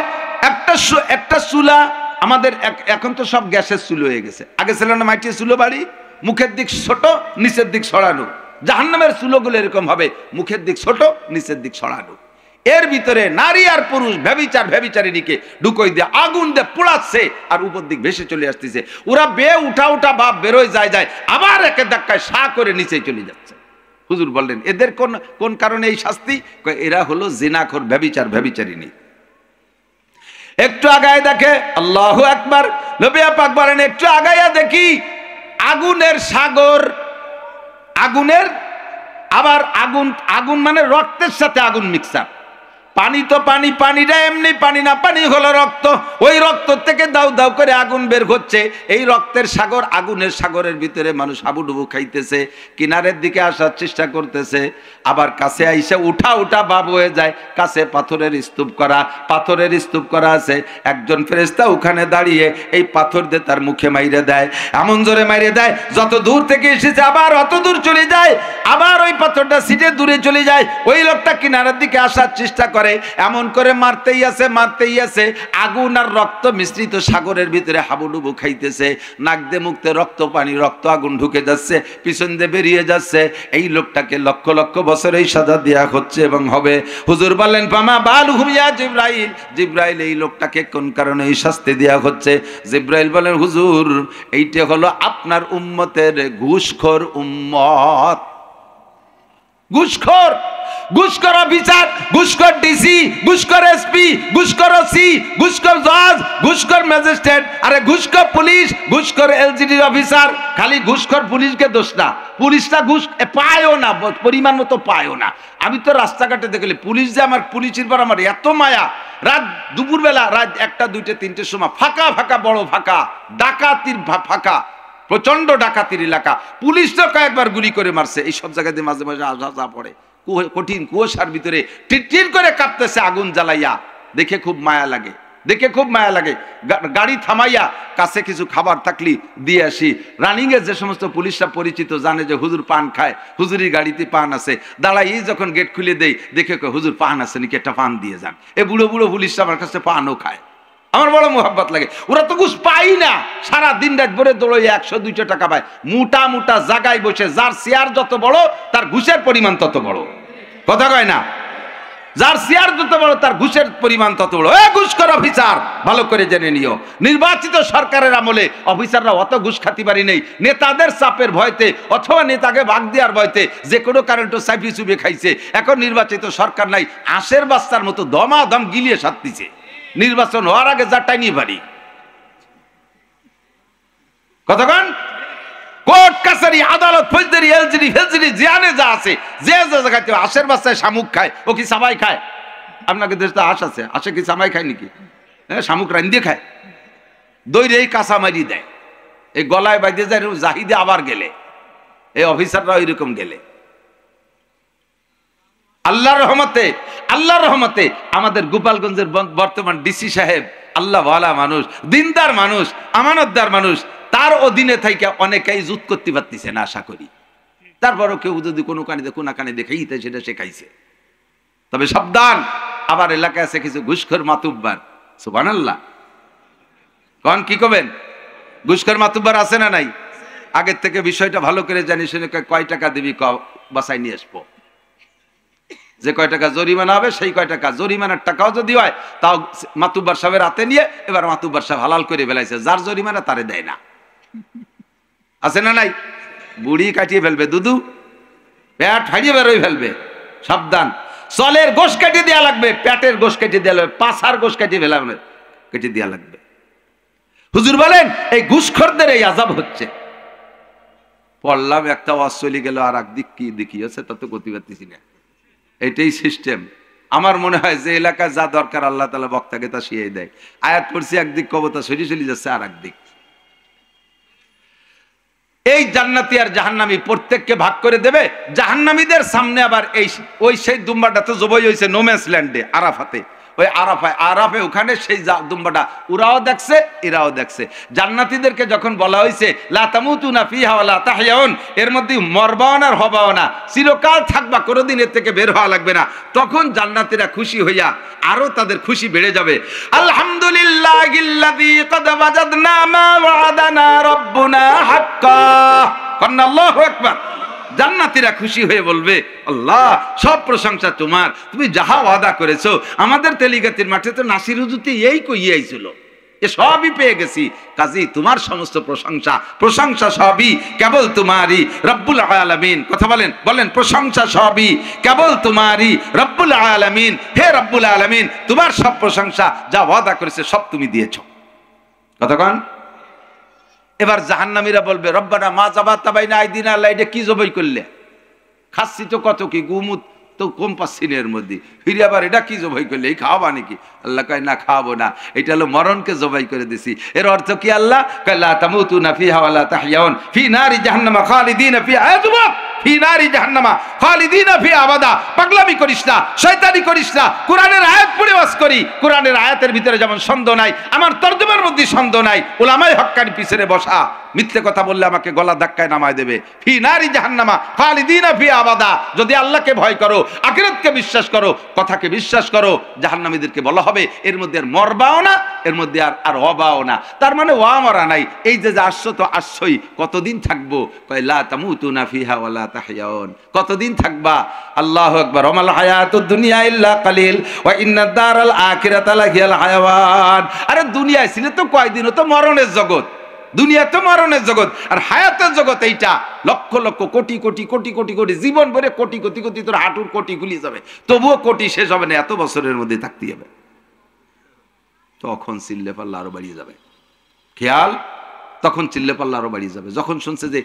একটা চুলা, আমাদের এখন তো সব গ্যাসের চুলো হয়ে গেছে, আগে ছিল না মাটির চুলো বাড়ি, মুখের দিক ছোট নিচের দিক ছড়ানো। জাহান্নামের চুলোগুলো এরকম হবে, মুখের দিক ছোট নিচের দিক ছড়ানো। এর ভিতরে নারী আর পুরুষ ব্যভিচারিণীকে ঢুকোই দিয়ে আগুন দিয়ে পোড়াচ্ছে, আর উপর দিক ভেসে চলে আসতেছে। ওরা উঠা বাপ বেরোয় যায়, আবার একে ধাক্কায় সা করে নিচে চলে যাচ্ছে। হুজুর বললেন এদের কোন কারণে এই শাস্তি? এরা হলো জিনাখোর, ব্যভিচারিণী। একটু আগায় দেখে, আল্লাহু আকবার, নবী পাক বলেন একটু আগাইয়া দেখি আগুনের সাগর, আগুনের আবার আগুন মানে রক্তের সাথে আগুন মিক্সার। পানি তো পানি, পানিটা এমনি পানি না, পানি হলো রক্ত। ওই রক্ত থেকে দাউ দাউ করে আগুন বের হচ্ছে। এই রক্তের সাগর, আগুনের সাগরের ভিতরে মানুষ হাবুডুবু খাইতেছে, কিনারের দিকে আসার চেষ্টা করতেছে, আবার কাছে আইসা উঠা বাপ হয়ে যায়। কাছে পাথরের স্তূপ করা আছে। একজন ফেরেশতা ওখানে দাঁড়িয়ে এই পাথর দিয়ে তার মুখে মাইরে দেয়, এমন জোরে মাইরে দেয় যত দূর থেকে এসেছে আবার অত দূর চলে যায়, আবার ওই পাথরটা সিটে দূরে চলে যায়। ওই লোকটা কিনারের দিকে আসার চেষ্টা করে, এমন করে মারতেই আছে। আগুন আর রক্ত মিশ্রিত সাগরের ভিতরে হাবুডুবু খাইতেছে। নাক দিয়ে মুখতে রক্ত পানি, রক্ত আগুন ঢুকে যাচ্ছে, পিছন দিয়ে বেরিয়ে যাচ্ছে। এই লোকটাকে লক্ষ লক্ষ বছর এই সাজা দেয়া হচ্ছে এবং হবে। হুজুর বললেন ফামা বালুহুম ইয়া জিবরাইল, জিবরাইল এই লোকটাকে কোন কারণে এই শাস্তি দেয়া হচ্ছে? জিবরাইল বলেন হুজুর এইটা হলো আপনার উম্মতের ঘুষখোর উম্মত। ঘুষখোর অফিসার, ঘুষখোর ডিসি, ঘুষখোর এসপি, ঘুষখোর ওসি, ঘুষখোর জজ, ঘুষখোর ম্যাজিস্ট্রেট, আরে ঘুষখোর পুলিশ, ঘুষখোর এলজিডি অফিসার। খালি ঘুষখোর পুলিশকে দোষ না, পুলিশটা ঘুষ পায়ও না, পরিমাণ মতো পায়ও না। আমি তো রাস্তাঘাটে দেখলি পুলিশ যে আমার, পুলিশের পর আমার এত মায়া, রাত দুপুরবেলা রাত 1টা 2টে 3টের সময় ফাঁকা বড় ফাঁকা, ডাকাতির ফাঁকা, প্রচন্ড ডাকাতির এলাকা, পুলিশ তো কয়েকবার গুলি করে মারছে। এই সব জায়গাতে মাঝে মাঝে আশা পড়ে, কঠিন কুয়াশার ভিতরে টিটটির করে কাঁপতেছে আগুন জ্বালাইয়া, দেখে খুব মায়া লাগে। দেখে খুব মায়া লাগে। গাড়ি থামাইয়া কাছে কিছু খাবার থাকলি দিয়ে আসি। রানিং এর যে সমস্ত পুলিশরা পরিচিত, জানে যে হুজুর পান খায়, হুজুরি গাড়িতে পান আছে, দাঁড়াই যখন গেট খুলে দেই দেখে হুজুর পান আছে নাকি, একটা পান দিয়ে যান। এ বুড়ো বুড়ো পুলিশরা আমার কাছে পানও খায়, আমার বড় মোহাব্বত লাগে। ওরা তো ঘুষ পাই না, সারা দিন রাত ভরে দৌড়ে 100-200 টাকা পায়। মোটা মোটা জায়গায় বসে, যার চেয়ার যত বড় তার ঘুষের পরিমাণ তত বড়, কথা কয় না? যার চেয়ার যত বড় তার ঘুষের পরিমাণ তত বড়। ঘুষখোর অফিসার ভালো করে জেনে নিও, নির্বাচিত সরকারের আমলে অফিসাররা অত ঘুষ খাতি পারি নেই। নেতাদের চাপের ভয়তে অথবা নেতাকে ভাগ দেওয়ার ভয়তে যে কোনো কারেন্টও চাপি চুপে খাইছে। এখন নির্বাচিত সরকার নাই, আশের বাচ্চার মতো দমাদম গিলিয়ে সারতিছে। নির্বাচন হওয়ার আগে যা টাইনি বাড়ি, কতক্ষণ কোর্ট কাছারি আদালত ফৌজদারি এলজিডি ফেলজিডি জিয়ানে যা আছে, যে যে জায়গাতে আশের বাচ্চায় শামুক খায়, ও কি সাবাই খায়? আপনাকে দেশে আশ আছে, আসে কি সামাই খায় নাকি? হ্যাঁ, শামুক রান্দিয়ে খায়, দইরে কাঁচা মারি দেয়, এই গলায় বাইদে যায় জাহিদে আবার গেলে, এই অফিসাররা ওইরকম গেলে। আল্লাহর রহমতে, আল্লাহর রহমতে আমাদের গোপালগঞ্জের বর্তমান ডিসি সাহেব আল্লাহ ওয়ালা মানুষ, দিনদার মানুষ, আমানতদার মানুষ। তার অধীনে থেকে অনেকেই জুত করতে পারতেছে না আশা করি। তারপরও কেউ যদি কোনো কানে দেখেই সেটা শেখাইছে। তবে সাবধান, আবার এলাকায় আছে কিছু ঘুষখোর মাতুব্বার, সুবহানাল্লাহ। কন কি করবেন? ঘুষখোর মাতুব্বার আছে না নাই? আগের থেকে বিষয়টা ভালো করে জানি শুনে কয় টাকা দিবি বাসায় নিয়ে আসবো, যে কয় টাকা জরিমানা হবে সেই কয় টাকা, জরিমানার টাকাও যদি হয় তাও মাতুব্বার সাহেবের হাতে নিয়ে, এবার মাতুব্বার সাহেব হালাল করে ফেলাইছে, যার জরিমানা তারে দেয় না, আছে না নাই? বুড়ি কাটিয়ে ফেলবে, দুদু পেট হারিয়ে বেরোয় ফেলবে। সাবধান, চলের গোশ কাটিয়ে দেওয়া লাগবে, পেটের গোশ কাটিয়ে দেওয়া লাগবে, পাছার গোশ কাটিয়ে ফেলাবে, কেটে দেওয়া লাগবে। হুজুর বলেন এই ঘুষখোরদের এই আযাব হচ্ছে। পড়লাম একটা ওয়াজ চলে গেল, আর একদিক কি দেখিয়েছে তা তো করতে পারতেছি না। এটাই সিস্টেম। আমার মনে হয় যে এলাকায় যা দরকার আল্লাহ তাআলা বক্তাকে তা শিখিয়ে দেয়। আয়াত পড়ছি একদিক, কবতা সরিয়ে চলে যাচ্ছে আর একদিক। এই জান্নাতি আর জাহান্নামী প্রত্যেককে ভাগ করে দেবে। জাহান্নামীদের সামনে আবার এই ওই সেই দুম্বাটা তো জবাই হয়েছে নোম্যান্স ল্যান্ডে, আরাফাতে, ওই আরাফে ওখানে সেই দুম্বাটা ওরাও দেখছে, এরাও দেখছে। জান্নাতীদেরকে যখন বলা হয়েছে লা তামুতুনা ফিহা ওয়া লা তাহইয়াউন, এর মধ্যে মরবাও না আর হবাও না, চিরকাল থাকবা, কোনোদিন এর থেকে বের হওয়া লাগবে না, তখন জান্নাতীরা খুশি হইয়া আরো তাদের খুশি বেড়ে যাবে। আলহামদুলিল্লাহিল্লাযী ক্বাদ ওয়াজাদনা মা ওয়া'আদানা রাব্বুনা হাক্কা, কান্না আল্লাহু আকবার। জান্নাতীরা খুশি হয়ে বলবে আল্লাহ সব প্রশংসা তোমার, তুমি যাহা ওয়াদা করেছো। আমাদের তেলিগাতির মাঠে তো নাসির হুজুরতে এই কইয়াইছিল, এ সবই পেয়ে গেছি, কাজী তোমার সমস্ত প্রশংসা, প্রশংসা সবই কেবল তোমারই রব্বুল আলামিন। কথা বলেন, বলেন প্রশংসা সবই কেবল তোমারই রব্বুল আলামিন। হে রব্বুল আলামিন, তোমার সব প্রশংসা, যা ওয়াদা করেছে সব তুমি দিয়েছো। কতক্ষণ? এবার জাহান্নামীরা বলবে রব্বানা মা যাবাতা বাইনা আইদিনা, আল্লাহ এটা কি জবাই করলে? খাচ্ছি তো কত কি, গুমুত তো কম পাচ্ছি না এর মধ্যে, ফিরে আবার এটা কি জবাই করলে, এই খাওয়াবা নাকি? আল্লাহ কয় না, খাওয়াবো না, এটা হলো মরণকে জবাই করে দিছি। এর অর্থ কি? আল্লাহ কয় লা তামুতুনা ফিহা ওয়া লা তাহইয়াউন ফি নারি জাহান্নামা খালিদিনা ফিহা। যুবক, ফি নারি জাহান্নামা খালিদিনা ফিহা আবাদা। পাগলামি করিস না, শয়তানি করিস না। কোরআনের আয়াত পড়ে ওয়াজ করি, কোরআনের আয়াতের ভিতরে যেমন সন্দেহ নাই, আমার তরজমার মধ্যে সন্দেহ নাই। উলামায়ে হক্কানি পিছনে বসা, মিথ্যে কথা বললে আমাকে গলা ধাক্কায় নামায় দেবে। ফি নারি জাহান্নামা খালিদিনা ফিহা আবাদা। যদি আল্লাহকে ভয় করো, আখিরাতকে বিশ্বাস করো, কথাকে বিশ্বাস করো, জাহান্নামীদেরকে বলা হবে এর মধ্যে আর মরবাও না, এর মধ্যে আর হবাও না। তার মানে ওয়া মরা নাই। এই যে আসছো তো আসছই, কতদিন থাকবো? কয় লা তামুতুনা ফিহা ওয়া লা তাহইয়াউন। কতদিন থাকবা? আল্লাহু আকবার। ওয়ামাল হায়াতুদ দুনিয়া ইল্লা কালিল ওয়া ইন্নাদ দারাল আখিরাতা লাহিয়াল হায়াওয়ান। আরে দুনিয়ায় ছিল তো কয়দিন, তো মরণের জগৎ, দুনিয়া তো মরণের জগৎ, আর হায়াতের জগৎ এইটা লক্ষ লক্ষ কোটি কোটি কোটি কোটি কোটি জীবন ভরে কোটি কোটি কোটি, তোর হাঁটুর কোটি গুলি যাবে, তবুও কোটি শেষ হবে না, এত বছরের মধ্যে থাকতে হবে। তখন চিল্লে পাল্লা আরো বাড়িয়ে যাবে, খেয়াল, তখন চিল্লে পাল্লা আরো বাড়িয়ে যাবে। যখন শুনছে যে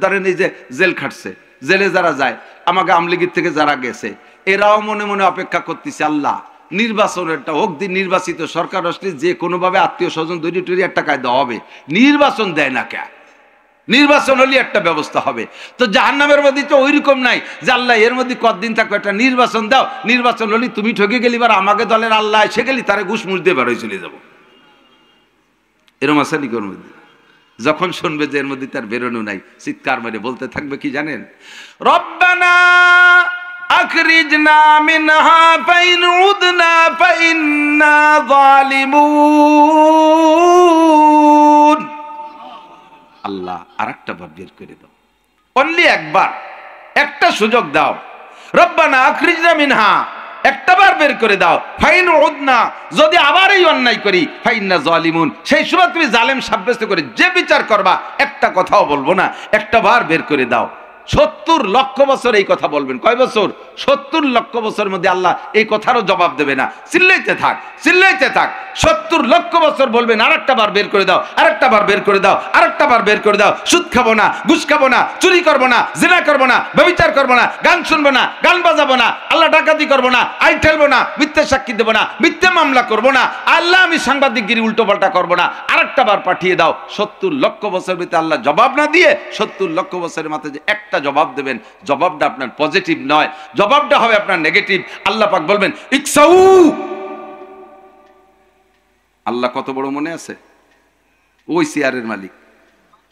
ধরেন এই যে জেল খাটছে, জেলে যারা যায়, আমাকে আমলিগির থেকে যারা গেছে, এরাও মনে মনে অপেক্ষা করতেছে আল্লাহ নির্বাচনেরটা হোক, দিন নির্বাচিত সরকার আসলে যে কোনোভাবে আত্মীয় স্বজন দৈরি টরি একটা কায়দা হবে, নির্বাচন দেয় না কে? নির্বাচন হলে একটা ব্যবস্থা হবে। তো জাহান্নামের মধ্যে তো ওইরকম নাই যে আল্লাহ এর মধ্যে কতদিন থাকবে, একটা নির্বাচন দাও, নির্বাচন হলে তুমি ঠকে গেলি, এবার আমাকে দলের আল্লাহ এসে গেলি, তারে ঘুষ মুষ দিয়ে বেরোয় চলে যাবো, এরম আছে নাকি ওর মধ্যে? যখন শুনবে যে এর মধ্যে তার বেরোনো নাই, চিৎকার মেরে বলতে থাকবে কি জানেন? রব্বানা আখরিজনা মিনহা ফাইন উদনা ফাইন্না যালিমুন। আল্লাহ আরেকটা বার বের করে দাও, অনলি একবার, একটা সুযোগ দাও। রব্বানা আখরিজনা মিনহা, একটা বার বের করে দাও। ফাইন উদনা, যদি আবার এই অন্যায় করি, ফাইন্না যালিমুন, সেই সময় তুমি জালেম সাব্যস্ত করে যে বিচার করবা একটা কথাও বলবো না, একটা বার বের করে দাও। 70 লক্ষ বছর এই কথা বলবেন। কয় বছর? 70 লক্ষ বছরের মধ্যে আল্লাহ এই কথারও জবাব দেবে না। চিল্লাইতে থাক, চিল্লাইতে থাক, 70 লক্ষ বছর বলবেন আরেকটা বার বের করে দাও, আরেকটা বার বের করে দাও, আরেকটা বার বের করে দাও। সুদ খাবো না, ঘুষ খাবো না, চুরি করবো না, জিনা করবো না, ব্যভিচার করবো না, গান শুনবো না, গান বাজাবো না, আল্লাহ ডাকাতি করবো না, আইন ঠেলবো না, মিথ্যে সাক্ষী দেবো না, মিথ্যে মামলা করবো না, আল্লাহ আমি সাংবাদিকগিরি উল্টো পাল্টা করবো না, আরেকটা বার পাঠিয়ে দাও। 70 লক্ষ বছর ভিতরে আল্লাহ জবাব না দিয়ে 70 লক্ষ বছরের মাথায় যে একটা জবাব দেবেন, জবাবটা আপনার পজিটিভ নয়, জবাবটা হবে আপনার নেগেটিভ। আল্লাহ পাক বলবেন ইকসাউ। আল্লাহ কত বড় মনে আছে? ওই চেয়ারের মালিক,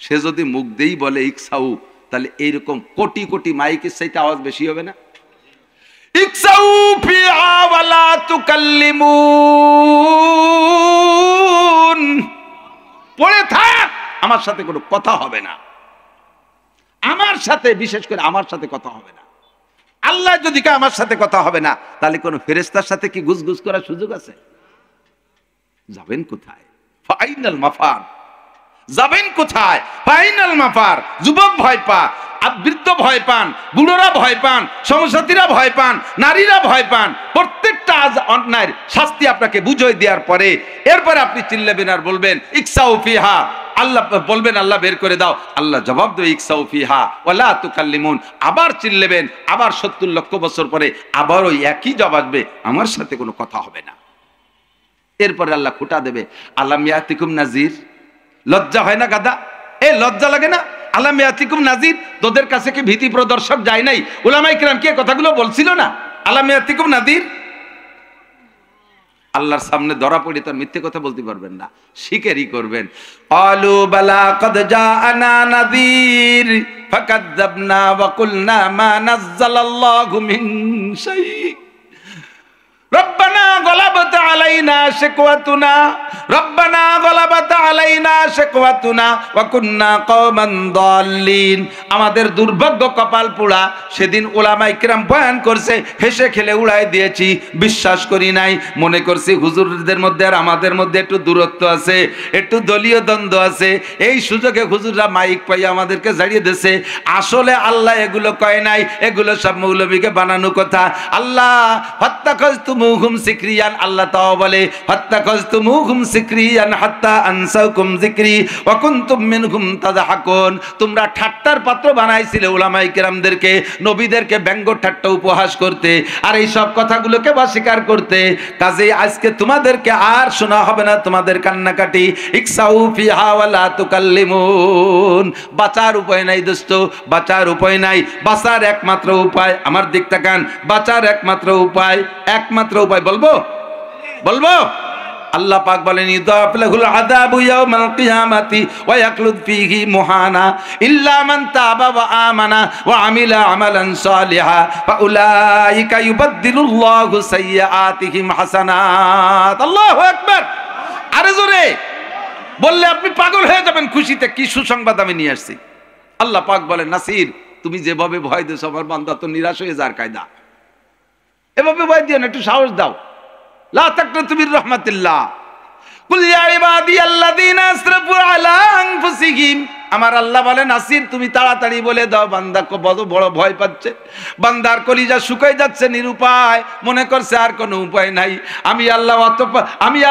সে যদি মুখ দিয়েই বলে ইকসাউ, তাহলে এইরকম কোটি কোটি মাইকের চাইতে আওয়াজ বেশি হবে না? ইকসাউ ফিহা ওয়ালা তুকাল্লিমুন, পড়ে থাক, আমার সাথে কোনো কথা হবে না, আমার সাথে, বিশেষ করে আমার সাথে কথা হবে না। আল্লাহ যদি কে আমার সাথে কথা হবে না, তাহলে কোন ফেরেশতার সাথে কি গুজগুজ করার সুযোগ আছে? যাবেন কোথায়? ফাইনাল মাফার, যাবেন কোথায়? ফাইনাল মাফার। যুবক ভয় পা, বৃদ্ধ ভয় পান, বুড়োরা ভয় পান, সমসাথীরা ভয় পান, নারীরা ভয় পান। প্রত্যেকটা আজ অন্যায়ের শাস্তি আপনাকে বুঝিয়ে দেওয়ার পরে এরপরে আপনি চিল্লাবেন আর বলবেন ইকসাউ ফিহা। আল্লাহ বলবেন আল্লাহ বের করে দাও, আল্লাহ জবাব দেবে ইকসাউ ফিহা ওয়ালা তুকাল্লিমুন। আবার চিল্লাবেন, আবার 70 লক্ষ বছর পরে আবার ওই একই জবাব আসবে, আমার সাথে কোনো কথা হবে না। এরপরে আল্লাহ খুঁটা দেবে, আলাম ইয়াতিকুম নাজির। লজ্জা হয় না গাদা? এ লজ্জা লাগে না? আলাম ইয়াতিকুম নাজির, তোদের কাছে কি ভীতি প্রদর্শক যায় নাই? উলামায়ে কিরাম কি কথাগুলো বলছিল না? আলাম ইয়াতিকুম নাজির। আল্লাহর সামনে ধরা পড়ে তার মিথ্যে কথা বলতে পারবেন না, স্বীকারই করবেন। আলু বালা কদ জাআনা নাযীর ফাকাযযাবনা ওয়া কুলনা মা নাযালাল্লাহু মিন শাই। রব্বানা গলাবাত আলাইনা শিকওয়াতুনা, রব্বানা গলাবাত আলাইনা শিকওয়াতুনা ওয়া কুননা কওমান দাল্লিন। আমাদের দুর্ভাগ্য কপাল পোড়া। সেদিন উলামায়ে কিরাম বয়ান করছে, হেসে খেলে উড়াই দিয়েছি, বিশ্বাস করি নাই, মনে করছি হুজুরদের মধ্যে আর আমাদের মধ্যে একটু দূরত্ব আছে, একটু দলীয় দ্বন্দ্ব আছে, এই সুযোগে হুজুররা মাইক পাই আমাদেরকে জাড়িয়ে দিয়েছে। আসলে আল্লাহ এগুলো কয় নাই, এগুলো সব মৌলবীকে বানানো কথা। আল্লাহ ফাত্তাখাযতুমুহুম সিকরিয়ান, আল্লাহ তাও বলে ফাত্তাখাযতুমুহুম সিকরিয়ান হাত্তা আনসাকুম যিকরি ওয়া কুনতুম মিনহুম তাযহাকুন। তোমরা ঠাট্টার পাত্র বানাইছিলে উলামায়ে কিরামদেরকে, নবীদেরকে ব্যঙ্গ ঠাট্টা উপহাস করতে, আর এই সব কথাগুলোকে অস্বীকার করতে। কাজেই আজকে তোমাদেরকে আর শোনা হবে না তোমাদের কান্নাকাটি। ইকসাউ ফিহা ওয়ালা তুকাল্লিমুন। বাঁচার উপায় নাই দোস্ত, বাঁচার উপায় নাই। বাঁচার একমাত্র উপায়, আমার দিক তাকান, বাঁচার একমাত্র উপায়, একমাত্র উপায় বলবো, বলবো। আল্লাহ পাক বলেন ইদাফ লাহুল আযাবু ইয়াউমাল কিয়ামাতি ওয়া ইয়াকলুদ ফীহি মুহানা ইল্লা মান তাবা ওয়া আমানা ওয়া আমিলা আমালান সালিহা ফাউলাইকা ইউবাদদিলুল্লাহু সাইয়্যাতিহিম হাসানাত। আল্লাহু আকবার। আরে জোরে বললে আপনি পাগল হয়ে যাবেন খুশিতে। কি সুসংবাদ আমি নিয়ে আসছি। আল্লাহ পাক বলেন নাসির, তুমি যেভাবে ভয় দিছো আমার বান্দা তো নিরাশ হয়ে যার কায়দা। এভাবে ভয় দিও না, একটু সাহস দাও। লা তাকনাতু মির রাহমাতিল্লাহ, কুল ইয়া ইবাদিয়াল্লাযীনা আসরাফু আলা আনফুসিহিম। আমার আল্লাহ বলেন নাসির তুমি তাড়াতাড়ি বলে দাও, বান্দা বড় বড় ভয় পাচ্ছে, বান্দার কলিজা শুকাই যাচ্ছে, নিরুপায়, মনে করছে আর কোনো উপায় নাই। আমি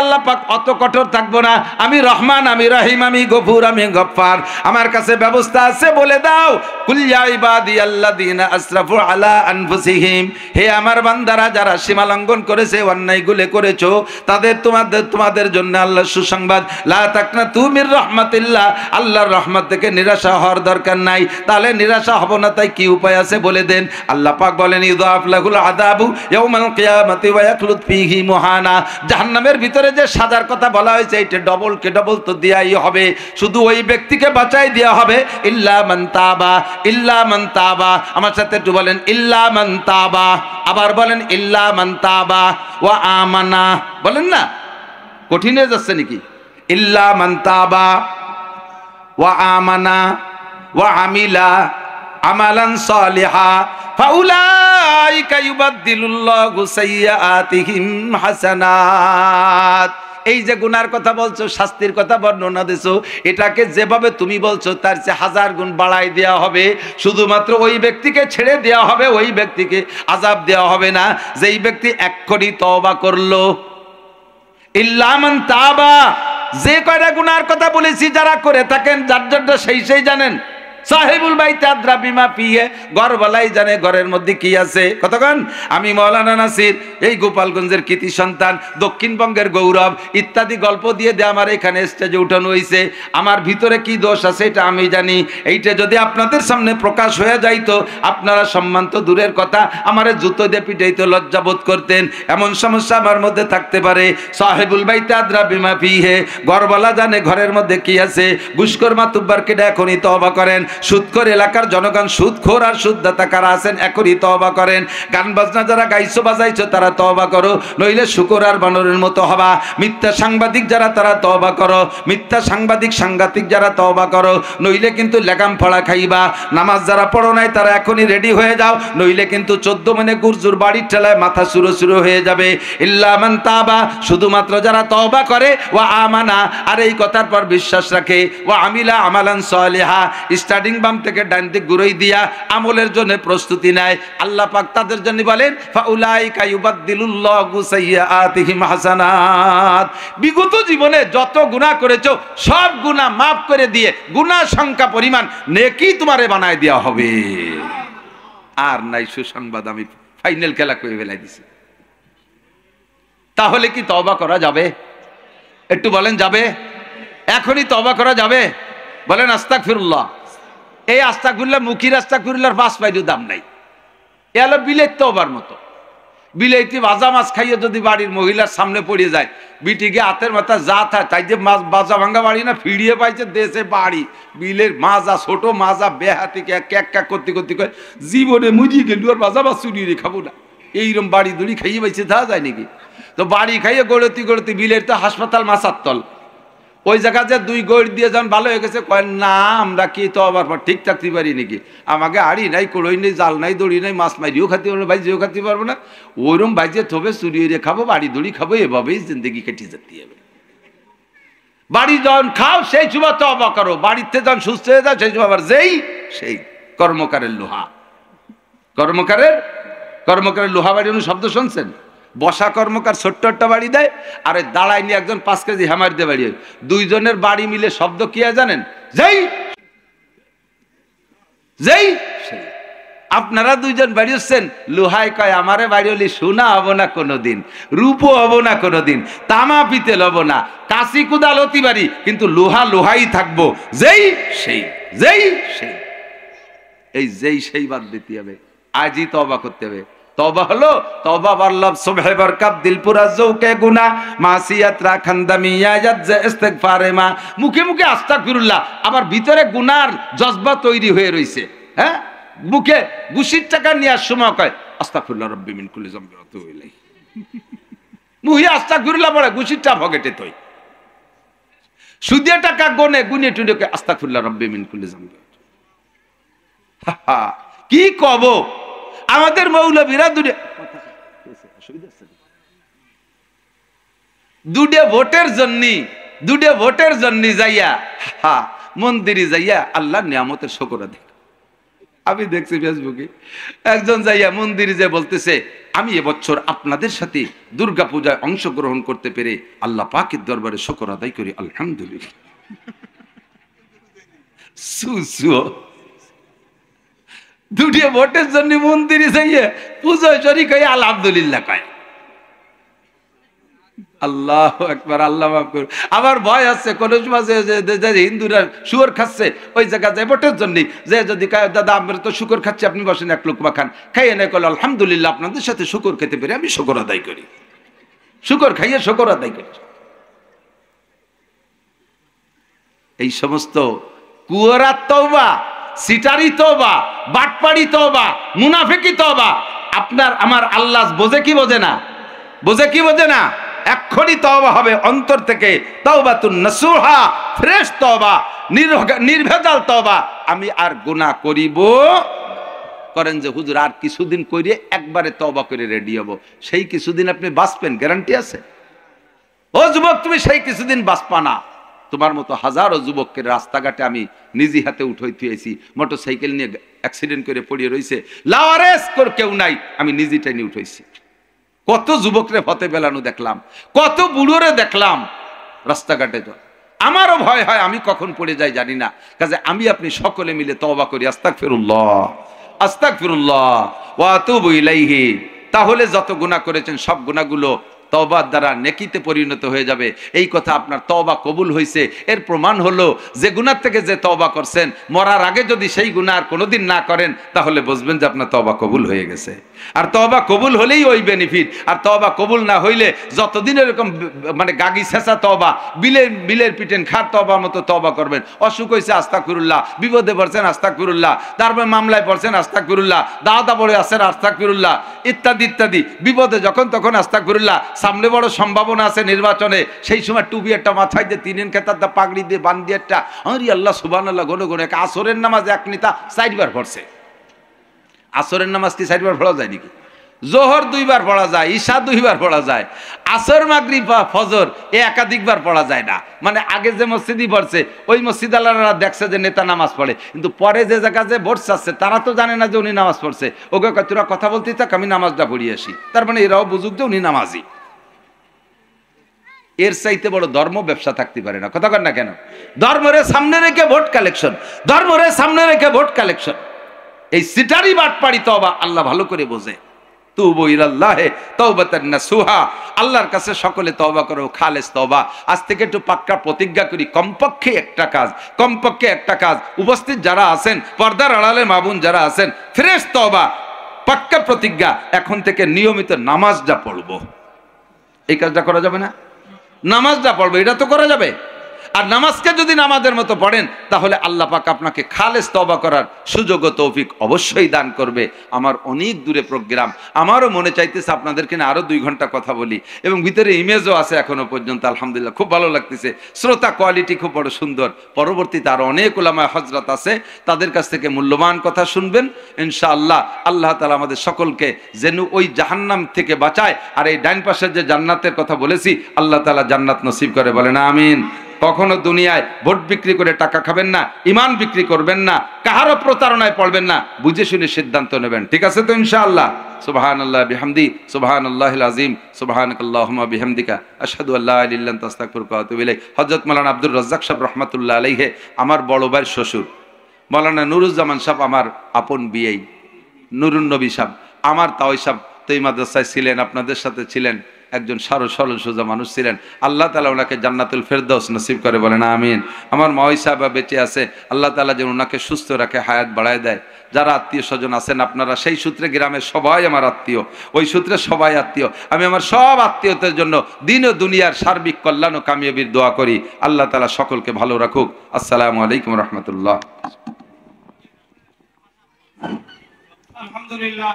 আল্লাহ পাক অত কঠোর থাকবো না। আমি রহমান, আমি রহিম, আমি গফুর, আমি গফফার, আমার কাছে ব্যবস্থা আছে। বলে দাও কুল ইয়া ইবাদিয়াল্লাযীনা আসরাফু আলা আনফুসিহিম, হে আমার বান্দারা যারা সীমা লঙ্ঘন করেছে, অন্যায়গুলো করেছো, তোমাদের জন্য আল্লাহ সুসংবাদ। লা তাকনাতু মির রাহমাতিল্লাহ, আল্লাহর রহমত থেকে নিরাশা হওয়ার দরকার নাই। তাহলে নিরাশা হব না তাই কি উপায় আছে বলে দেন। আল্লাহ পাক বলেন ইউযাফ লাহুল আযাবু ইয়াউমাল কিয়ামাতি ওয়া ইয়াখলুদ ফীহি মুহানা। জাহান্নামের ভিতরে যে সাজার কথা বলা হয়েছে এটা ডবল কে ডবল তো দেয়াই হবে, শুধু ওই ব্যক্তিকে বাঁচাই দেওয়া হবে ইল্লা মান তাবা, ইল্লা মান তাবা। আমার সাথে একটু বলেন ইল্লা মান তাবা, আবার বলেন ইল্লা মান তাবা ওয়া আমানা। বলেন না, কঠিন হয়ে যাচ্ছে নাকি? ইল্লা মান তাবা ওয়া আমানা ওয়া আমিলা আমালান সালিহা ফাউলাইকা ইউবাদদিলুল্লাহু সাইয়্যাতিহিম হাসানাত। এই যে গুনার কথা বলছো, শাস্তির কথা বর্ণনা দিছো, এটাকে যেভাবে তুমি বলছো তার চেয়ে 1000 গুণ বাড়াই দেওয়া হবে। শুধুমাত্র ওই ব্যক্তিকে ছেড়ে দেওয়া হবে, ওই ব্যক্তিকে আযাব দেওয়া হবে না যেই ব্যক্তি এক্ষুনি তওবা করলো। ইল্লা মান তাবা, যে কয়টা গুনার কথা বলেছি যারা করে থাকেন, যার জন্য সেই জানেন। সাহেবুল বাইত আদ্রা বিমা ফিহে, ঘরওয়ালাই জানে ঘরের মধ্যে কি আছে। কতক্ষণ আমি মাওলানা নাসির, এই গোপালগঞ্জের কৃতি সন্তান, দক্ষিণবঙ্গের গৌরব ইত্যাদি গল্প দিয়ে আমার এখানে স্টেজে উঠানো হয়েছে। আমার ভিতরে কি দোষ আছে এটা আমি জানি। এইটা যদি আপনাদের সামনে প্রকাশ হয়ে যাইতো, আপনারা সম্মান তো দূরের কথা, আমারে জুতো দিয়ে পিটাইতে লজ্জাবোধ করতেন। এমন সমস্যা আমার মধ্যে থাকতে পারে। সাহেবুল বাইত আদ্রা বিমা ফিহে, ঘরওয়ালা জানে ঘরের মধ্যে কি আছে। ঘুষখোর মাতুব্বারকে এখনই তওবা করেন। সুদখোর এলাকার জনগণ, সুদখোর আর সুদদাতা কারা আছেন এখনই তওবা করেন। গান বাজনা যারা গাইছো বাজাইছো তারা তওবা করো, নইলে শুকর আর বানরের মতো হবা। মিথ্যা সাংবাদিক যারা তারা তওবা করো, মিথ্যা সাংঘাতিক যারা তওবা করো, নইলে কিন্তু লেগাম ফড়া খাইবা। নামাজ যারা পড়ো নাই তারা এখনই রেডি হয়ে যাও, নইলে কিন্তু 14 মানে গুরজুর বাড়ির ঠেলায় মাথা শুরু হয়ে যাবে। ইল্লা মান তাবা, শুধুমাত্র যারা তওবা করে, ওয়া আমানা, আর এই কথার পর বিশ্বাস রাখে, ওয়া আমিলা আমালান সালিহা, স্টার্টিং বাম থেকে ডান দিক ঘুরাই দিয়া আমলের জন্য প্রস্তুতি নেয়। আল্লাহ পাক তাদের জন্য বলেন ফাউলাইকা ইউবাদদিলুল্লাহু সাইয়্যাতিহিম হাসানাত। বিগত জীবনে যত গুনাহ করেছো সব গুনাহ মাফ করে দিয়ে গুনাহ সংখ্যা পরিমাণ নেকি তোমারে বানায় দেওয়া হবে। আর নাই সুসংবাদ, আমি ফাইনাল খেলা করে ফেলাই দিছি। তাহলে কি তওবা করা যাবে? একটু বলেন যাবে? এখনই তওবা করা যাবে? বলেন আস্তাগফিরুল্লাহ। এই আস্তাগফিরুল্লাহ, মুখির আস্তাগফিরুল্লাহর 5 পয়সার দাম নাই। এ হলো বিলেত তওবার মতো। বিলেতি ভাজা মাছ খাইয়ে যদি বাড়ির মহিলার সামনে পড়ে যায়, বিটিকে হাতের মাথা যা থাকে তাই যে মাছ বাজা ভাঙ্গা বাড়ি না ফিরিয়ে পাইছে দেশে বাড়ি, বিলের মাজা ছোট মাজা বেহাতিকে ক্যাক ক্যাক করতে করতে কয় জীবনে মুজিয়ে গেল আর ভাজা মাছ চুরিয়ে খাবো না। এইরকম বাড়ি দড়ি খাইয়ে পাইছে তা যায় নাকি? তো বাড়ি খাইয়ে গড়তি বিলের তো হাসপাতাল মাছার তল, ওই জায়গা যে 2 গড় দিয়ে যখন ভালো হয়ে গেছে কয় না আমরা কি তো আবার ঠিক থাকতে পারি নাকি? আমাকে আড়ি নাই, কড়ই নেই, জাল নাই, দড়ি নাই, মাছ মারিও খাতে পারবো, ভাইজিও খাতে পারবো না। ওইরকম ভাইজে থবে চুরিয়ে খাবো, বাড়ি দড়ি খাবো, এভাবেই জিন্দগি কেটে যেতে হবে। বাড়ি যখন খাও সেই সময় তওবা করো, বাড়িতে যখন সুস্থ হয়ে যাও সেই সময় আবার সেই কর্মকারের লোহা, কর্মকারের লোহা বাড়ি শব্দ শুনছেন? বসা কর্মকার ছোট্ট একটা বাড়ি দেয়, আর দাঁড়ায় নিয়ে একজন 5 কেজি হ্যামার দিয়ে বাড়ি, দুইজনের বাড়ি মিলে শব্দ কি হয় জানেন? যেই আপনারা দুইজন বাড়ি হচ্ছেন, লোহাই কয় আমারে বাড়ি হলি সোনা হবো না কোনোদিন, রূপও হবো না কোনোদিন, তামা পিতেল হবো না, কাশি কুদাল হতে পারি কিন্তু লোহাই থাকবো। সেই বাদ দিতে হবে, আজই তওবা করতে হবে। তওবা হলো তওবা বল্লভ সুবহে বরকাত দিলপুরা জৌকে গুনাহ মাসিয়াত রাখান্দামিয়া ইয়াজ্জা ইস্তিগফারে মা। মুখে মুখে আস্তাগফিরুল্লাহ, আবার ভিতরে গুনার জজবা তৈরি হয়ে রইছে। হ্যাঁ, মুখে গুছির টাকা নেওয়ার সময় কয় আস্তাগফিরুল্লাহ রাব্বি মিন কুল্লি যামবি ওয়া আতুবু ইলাইহি, মুহি আস্তাগফিরুল্লাহ পড়ে গুছিরটা পকেটে তৈ, সুদিয়া টাকা গুনে টুনে আস্তাগফিরুল্লাহ রাব্বি মিন কুল্লি যামবি। কি কব আমাদের মৌলবীরা দুটে ভোটের জন্য যাইয়া মন্দিরে যাইয়া আল্লাহর নিয়ামতের শুকর আদায়। আমি দেখছি ফেসবুকে একজন যাইয়া মন্দিরে যে বলতেছে আমি এবছর আপনাদের সাথে দুর্গা পূজায় অংশগ্রহণ করতে পেরে আল্লাহ পাকের দরবারে শুকর আদায় করি আলহামদুলিল্লাহ। দুটি ভোটের জন্য মন্দিরে যাইয়ে পুজো শরীক হয়ে আলহামদুলিল্লাহ কয়। আল্লাহু আকবার, আল্লাহ মাফ করুন। আমার ভয় আছে কোন মাঝে যে হিন্দুরা শুকর খাচ্ছে ওই জায়গা যায় ভোটের জন্য, যে যদি দাদা আমরা তো শুকর খাচ্ছি, আপনি বসেন এক লোকমা খান, খাইয়ে নেই করলে আলহামদুলিল্লাহ আপনাদের সাথে শুকর খেতে পেরে আমি শুকর আদায় করি, শুকর খাইয়ে শুকর আদায় করি। এই সমস্ত কুয়ারা তওবা, সিটারি তওবা, বাটপাড়ি তওবা, মুনাফিকি তওবা আপনার আমার আল্লাহ বোঝে কি বোঝে না? বোঝে কি বোঝে না? এক্ষুনি তওবা হবে অন্তর থেকে, তাওবাতুন নাসুহা, ফ্রেশ তওবা, নির্ভেজাল তওবা। আমি আর গুনাহ করিব করেন যে হুজুর আর কিছুদিন কইরে একবারে তওবা করে রেডি হব, সেই কিছুদিন আপনি বাঁচবেন গ্যারান্টি আছে? ও যুবক, তুমি সেই কিছুদিন বাঁচবা না। তোমার মতো হাজারো যুবককে রাস্তাঘাটে আমি নিজে হাতে উঠাই থুয়েছি, মোটরসাইকেল নিয়ে অ্যাক্সিডেন্ট করে পড়িয়ে রয়েছে, লাওয়ারেস করে কেউ নাই, আমি নিজেটাই নিয়ে উঠাইছি। কত যুবকরে ফতে বেলানো দেখলাম, কত বুড়োরে দেখলাম রাস্তাঘাটে। তো আমারও ভয় হয় আমি কখন পড়ে যাই জানি না, কাজে আমি আপনি সকলে মিলে তওবা করি, আস্তাগফিরুল্লাহ আস্তাগফিরুল্লাহ ওয়া আতুবু ইলাইহি। তাহলে যত গুনাহ করেছেন সব গুনাহগুলো তওবার দ্বারা নেকিতে পরিণত হয়ে যাবে। এই কথা আপনার তওবা কবুল হয়েছে এর প্রমাণ হলো যে গুনাহ থেকে যে তওবা করছেন, মরার আগে যদি সেই গুনাহ আর কোনোদিন না করেন তাহলে বুঝবেন যে আপনার তওবা কবুল হয়ে গেছে। আর তওবা কবুল হলেই ওই বেনিফিট, আর তওবা কবুল না হইলে যতদিন এরকম মানে গাগি ছেঁচা তওবা, বিলের পিটেন খার তওবার মতো তওবা করবেন। অসুখ হয়েছে আস্তাগফিরুল্লাহ, বিপদে পড়ছেন আস্তাগফিরুল্লাহ, তারপরে মামলায় পড়ছেন আস্তাগফিরুল্লাহ, দাওয়াত পড়ে আছেন আস্তাগফিরুল্লাহ, ইত্যাদি ইত্যাদি। বিপদে যখন তখন আস্তাগফিরুল্লাহ। সামনে বড় সম্ভাবনা আছে নির্বাচনে, সেই সময় টুপি একটা মাথায় দিয়ে, তিনের খেতার দা পাগড়ি দিয়ে বান্ধি একটা, আরে আল্লাহ সুবহানাল্লাহ গনে গনে। আসরের নামাজ এক নেতা 4 বার পড়ছে। আসরের নামাজ কি 4 বার পড়া যায় নাকি? জোহর 2 বার পড়া যায়, ঈশা 2 বার পড়া যায়, আসর মাগরিব বা ফজর একাধিকবার পড়া যায় না। মানে আগে যে মসজিদই পড়ছে ওই মসজিদ আল্লাহরা দেখছে যে নেতা নামাজ পড়ে, কিন্তু পরে যে জায়গা যে ভোট চাচ্ছে তারা তো জানে না যে উনি নামাজ পড়ছে। ওকে তোরা কথা বলতে থাক, আমি নামাজটা পড়িয়ে আসি। তার মানে এরাও বুঝুক যে উনি নামাজি। এর চাইতে বড় ধর্ম ব্যবসা থাকতে পারে না। কথা কর না কেন? ধর্মরে সামনে রেখে ভোট কালেকশন, ধর্মরে সামনে রেখে ভোট কালেকশন। এই সিটারি বাটপাড়ি তওবা আল্লাহ ভালো করে বোঝে। তুবু ইলাল্লাহি তাওবাতান নাসুহা, আল্লাহর কাছে সকলে তওবা করো, খালেস তওবা। আজ থেকে একটু পাক্কা প্রতিজ্ঞা করি, কমপক্ষে একটা কাজ উপস্থিত যারা আছেন, পর্দার আড়ালে মা বোন যারা আছেন, ফ্রেশ তওবা, পাক্কা প্রতিজ্ঞা, এখন থেকে নিয়মিত নামাজটা পড়বো। এই কাজটা করা যাবে না? নামাজটা পড়বো, এটা তো করা যাবে। আর নামাজকে যদি নামাজের মতো পড়েন তাহলে আল্লাহ পাক আপনাকে খালেস তওবা করার সুযোগ ও তৌফিক অবশ্যই দান করবে। আমার অনেক দূরে প্রোগ্রাম, আমারও মনে চাইতেছে আপনাদেরকে নিয়ে আরো 2 ঘন্টা কথা বলি, এবং ভিতরে ইমেজও আছে এখনো পর্যন্ত। আলহামদুলিল্লাহ খুব ভালো লাগতেছে, শ্রোতা কোয়ালিটি খুব বড় সুন্দর। পরবর্তীতে আরো অনেক উলামা হযরত আছে, তাদের কাছ থেকে মূল্যবান কথা শুনবেন ইনশাআল্লাহ। আল্লাহ তাআলা আমাদের সকলকে যেন ওই জাহান্নাম থেকে বাঁচায়, আর এই ডাইন পাশের যে জান্নাতের কথা বলেছি আল্লাহ তাআলা জান্নাত নসিব করে, বলেন আমিন। কখনো দুনিয়ায় ভোট বিক্রি করে টাকা খাবেন না, ইমান বিক্রি করবেন না, কাহারও প্রতারণায় পড়বেন না, বুঝে শুনে সিদ্ধান্ত নেবেন। ঠিক আছে তো ইনশাআল্লাহ? সুবহানাল্লাহ বিহামদি, সুবহানাল্লাহিল আযীম, সুবহানাকাল্লাহুম্মা বিহামদিকা, আশহাদু আল্লা ইলাহা ইল্লা আনতা, আস্তাগফিরুকা ওয়া আতুবু ইলাইক। হযরত মাওলানা আব্দুর রাজ্জাক সাহেব রাহমাতুল্লাহ আলাইহি, আমার বড় ভাইয়ের শ্বশুর। মাওলানা নুরুজ্জামান সাহেব আমার আপন বিয়াই। নুরুন নবী সাহেব আমার তাওই সাহেব তো এই মাদ্রাসায় ছিলেন, আপনাদের সাথে ছিলেন, একজন সরল সোজা মানুষ ছিলেন। আল্লাহ তাআলা ওনাকে জান্নাতুল ফেরদাউস নসিব করে, বলেন আমিন। আমার মাওই সাহেব বেঁচে আছে, আল্লাহ তাআলা যেন ওনাকে সুস্থ রাখে, হায়াত বাড়ায় দেয়। যারা আত্মীয় স্বজন আছেন আপনারা, সেই সূত্রে গ্রামের সবাই আমার আত্মীয়, ওই সূত্রে সবাই আত্মীয়। আমি আমার সব আত্মীয়দের জন্য দিন ও দুনিয়ার সার্বিক কল্যাণ ও কামিয়াবির দোয়া করি। আল্লাহ তাআলা সকলকে ভালো রাখুক। আসসালামু আলাইকুম রাহমাতুল্লাহ। আলহামদুলিল্লাহ।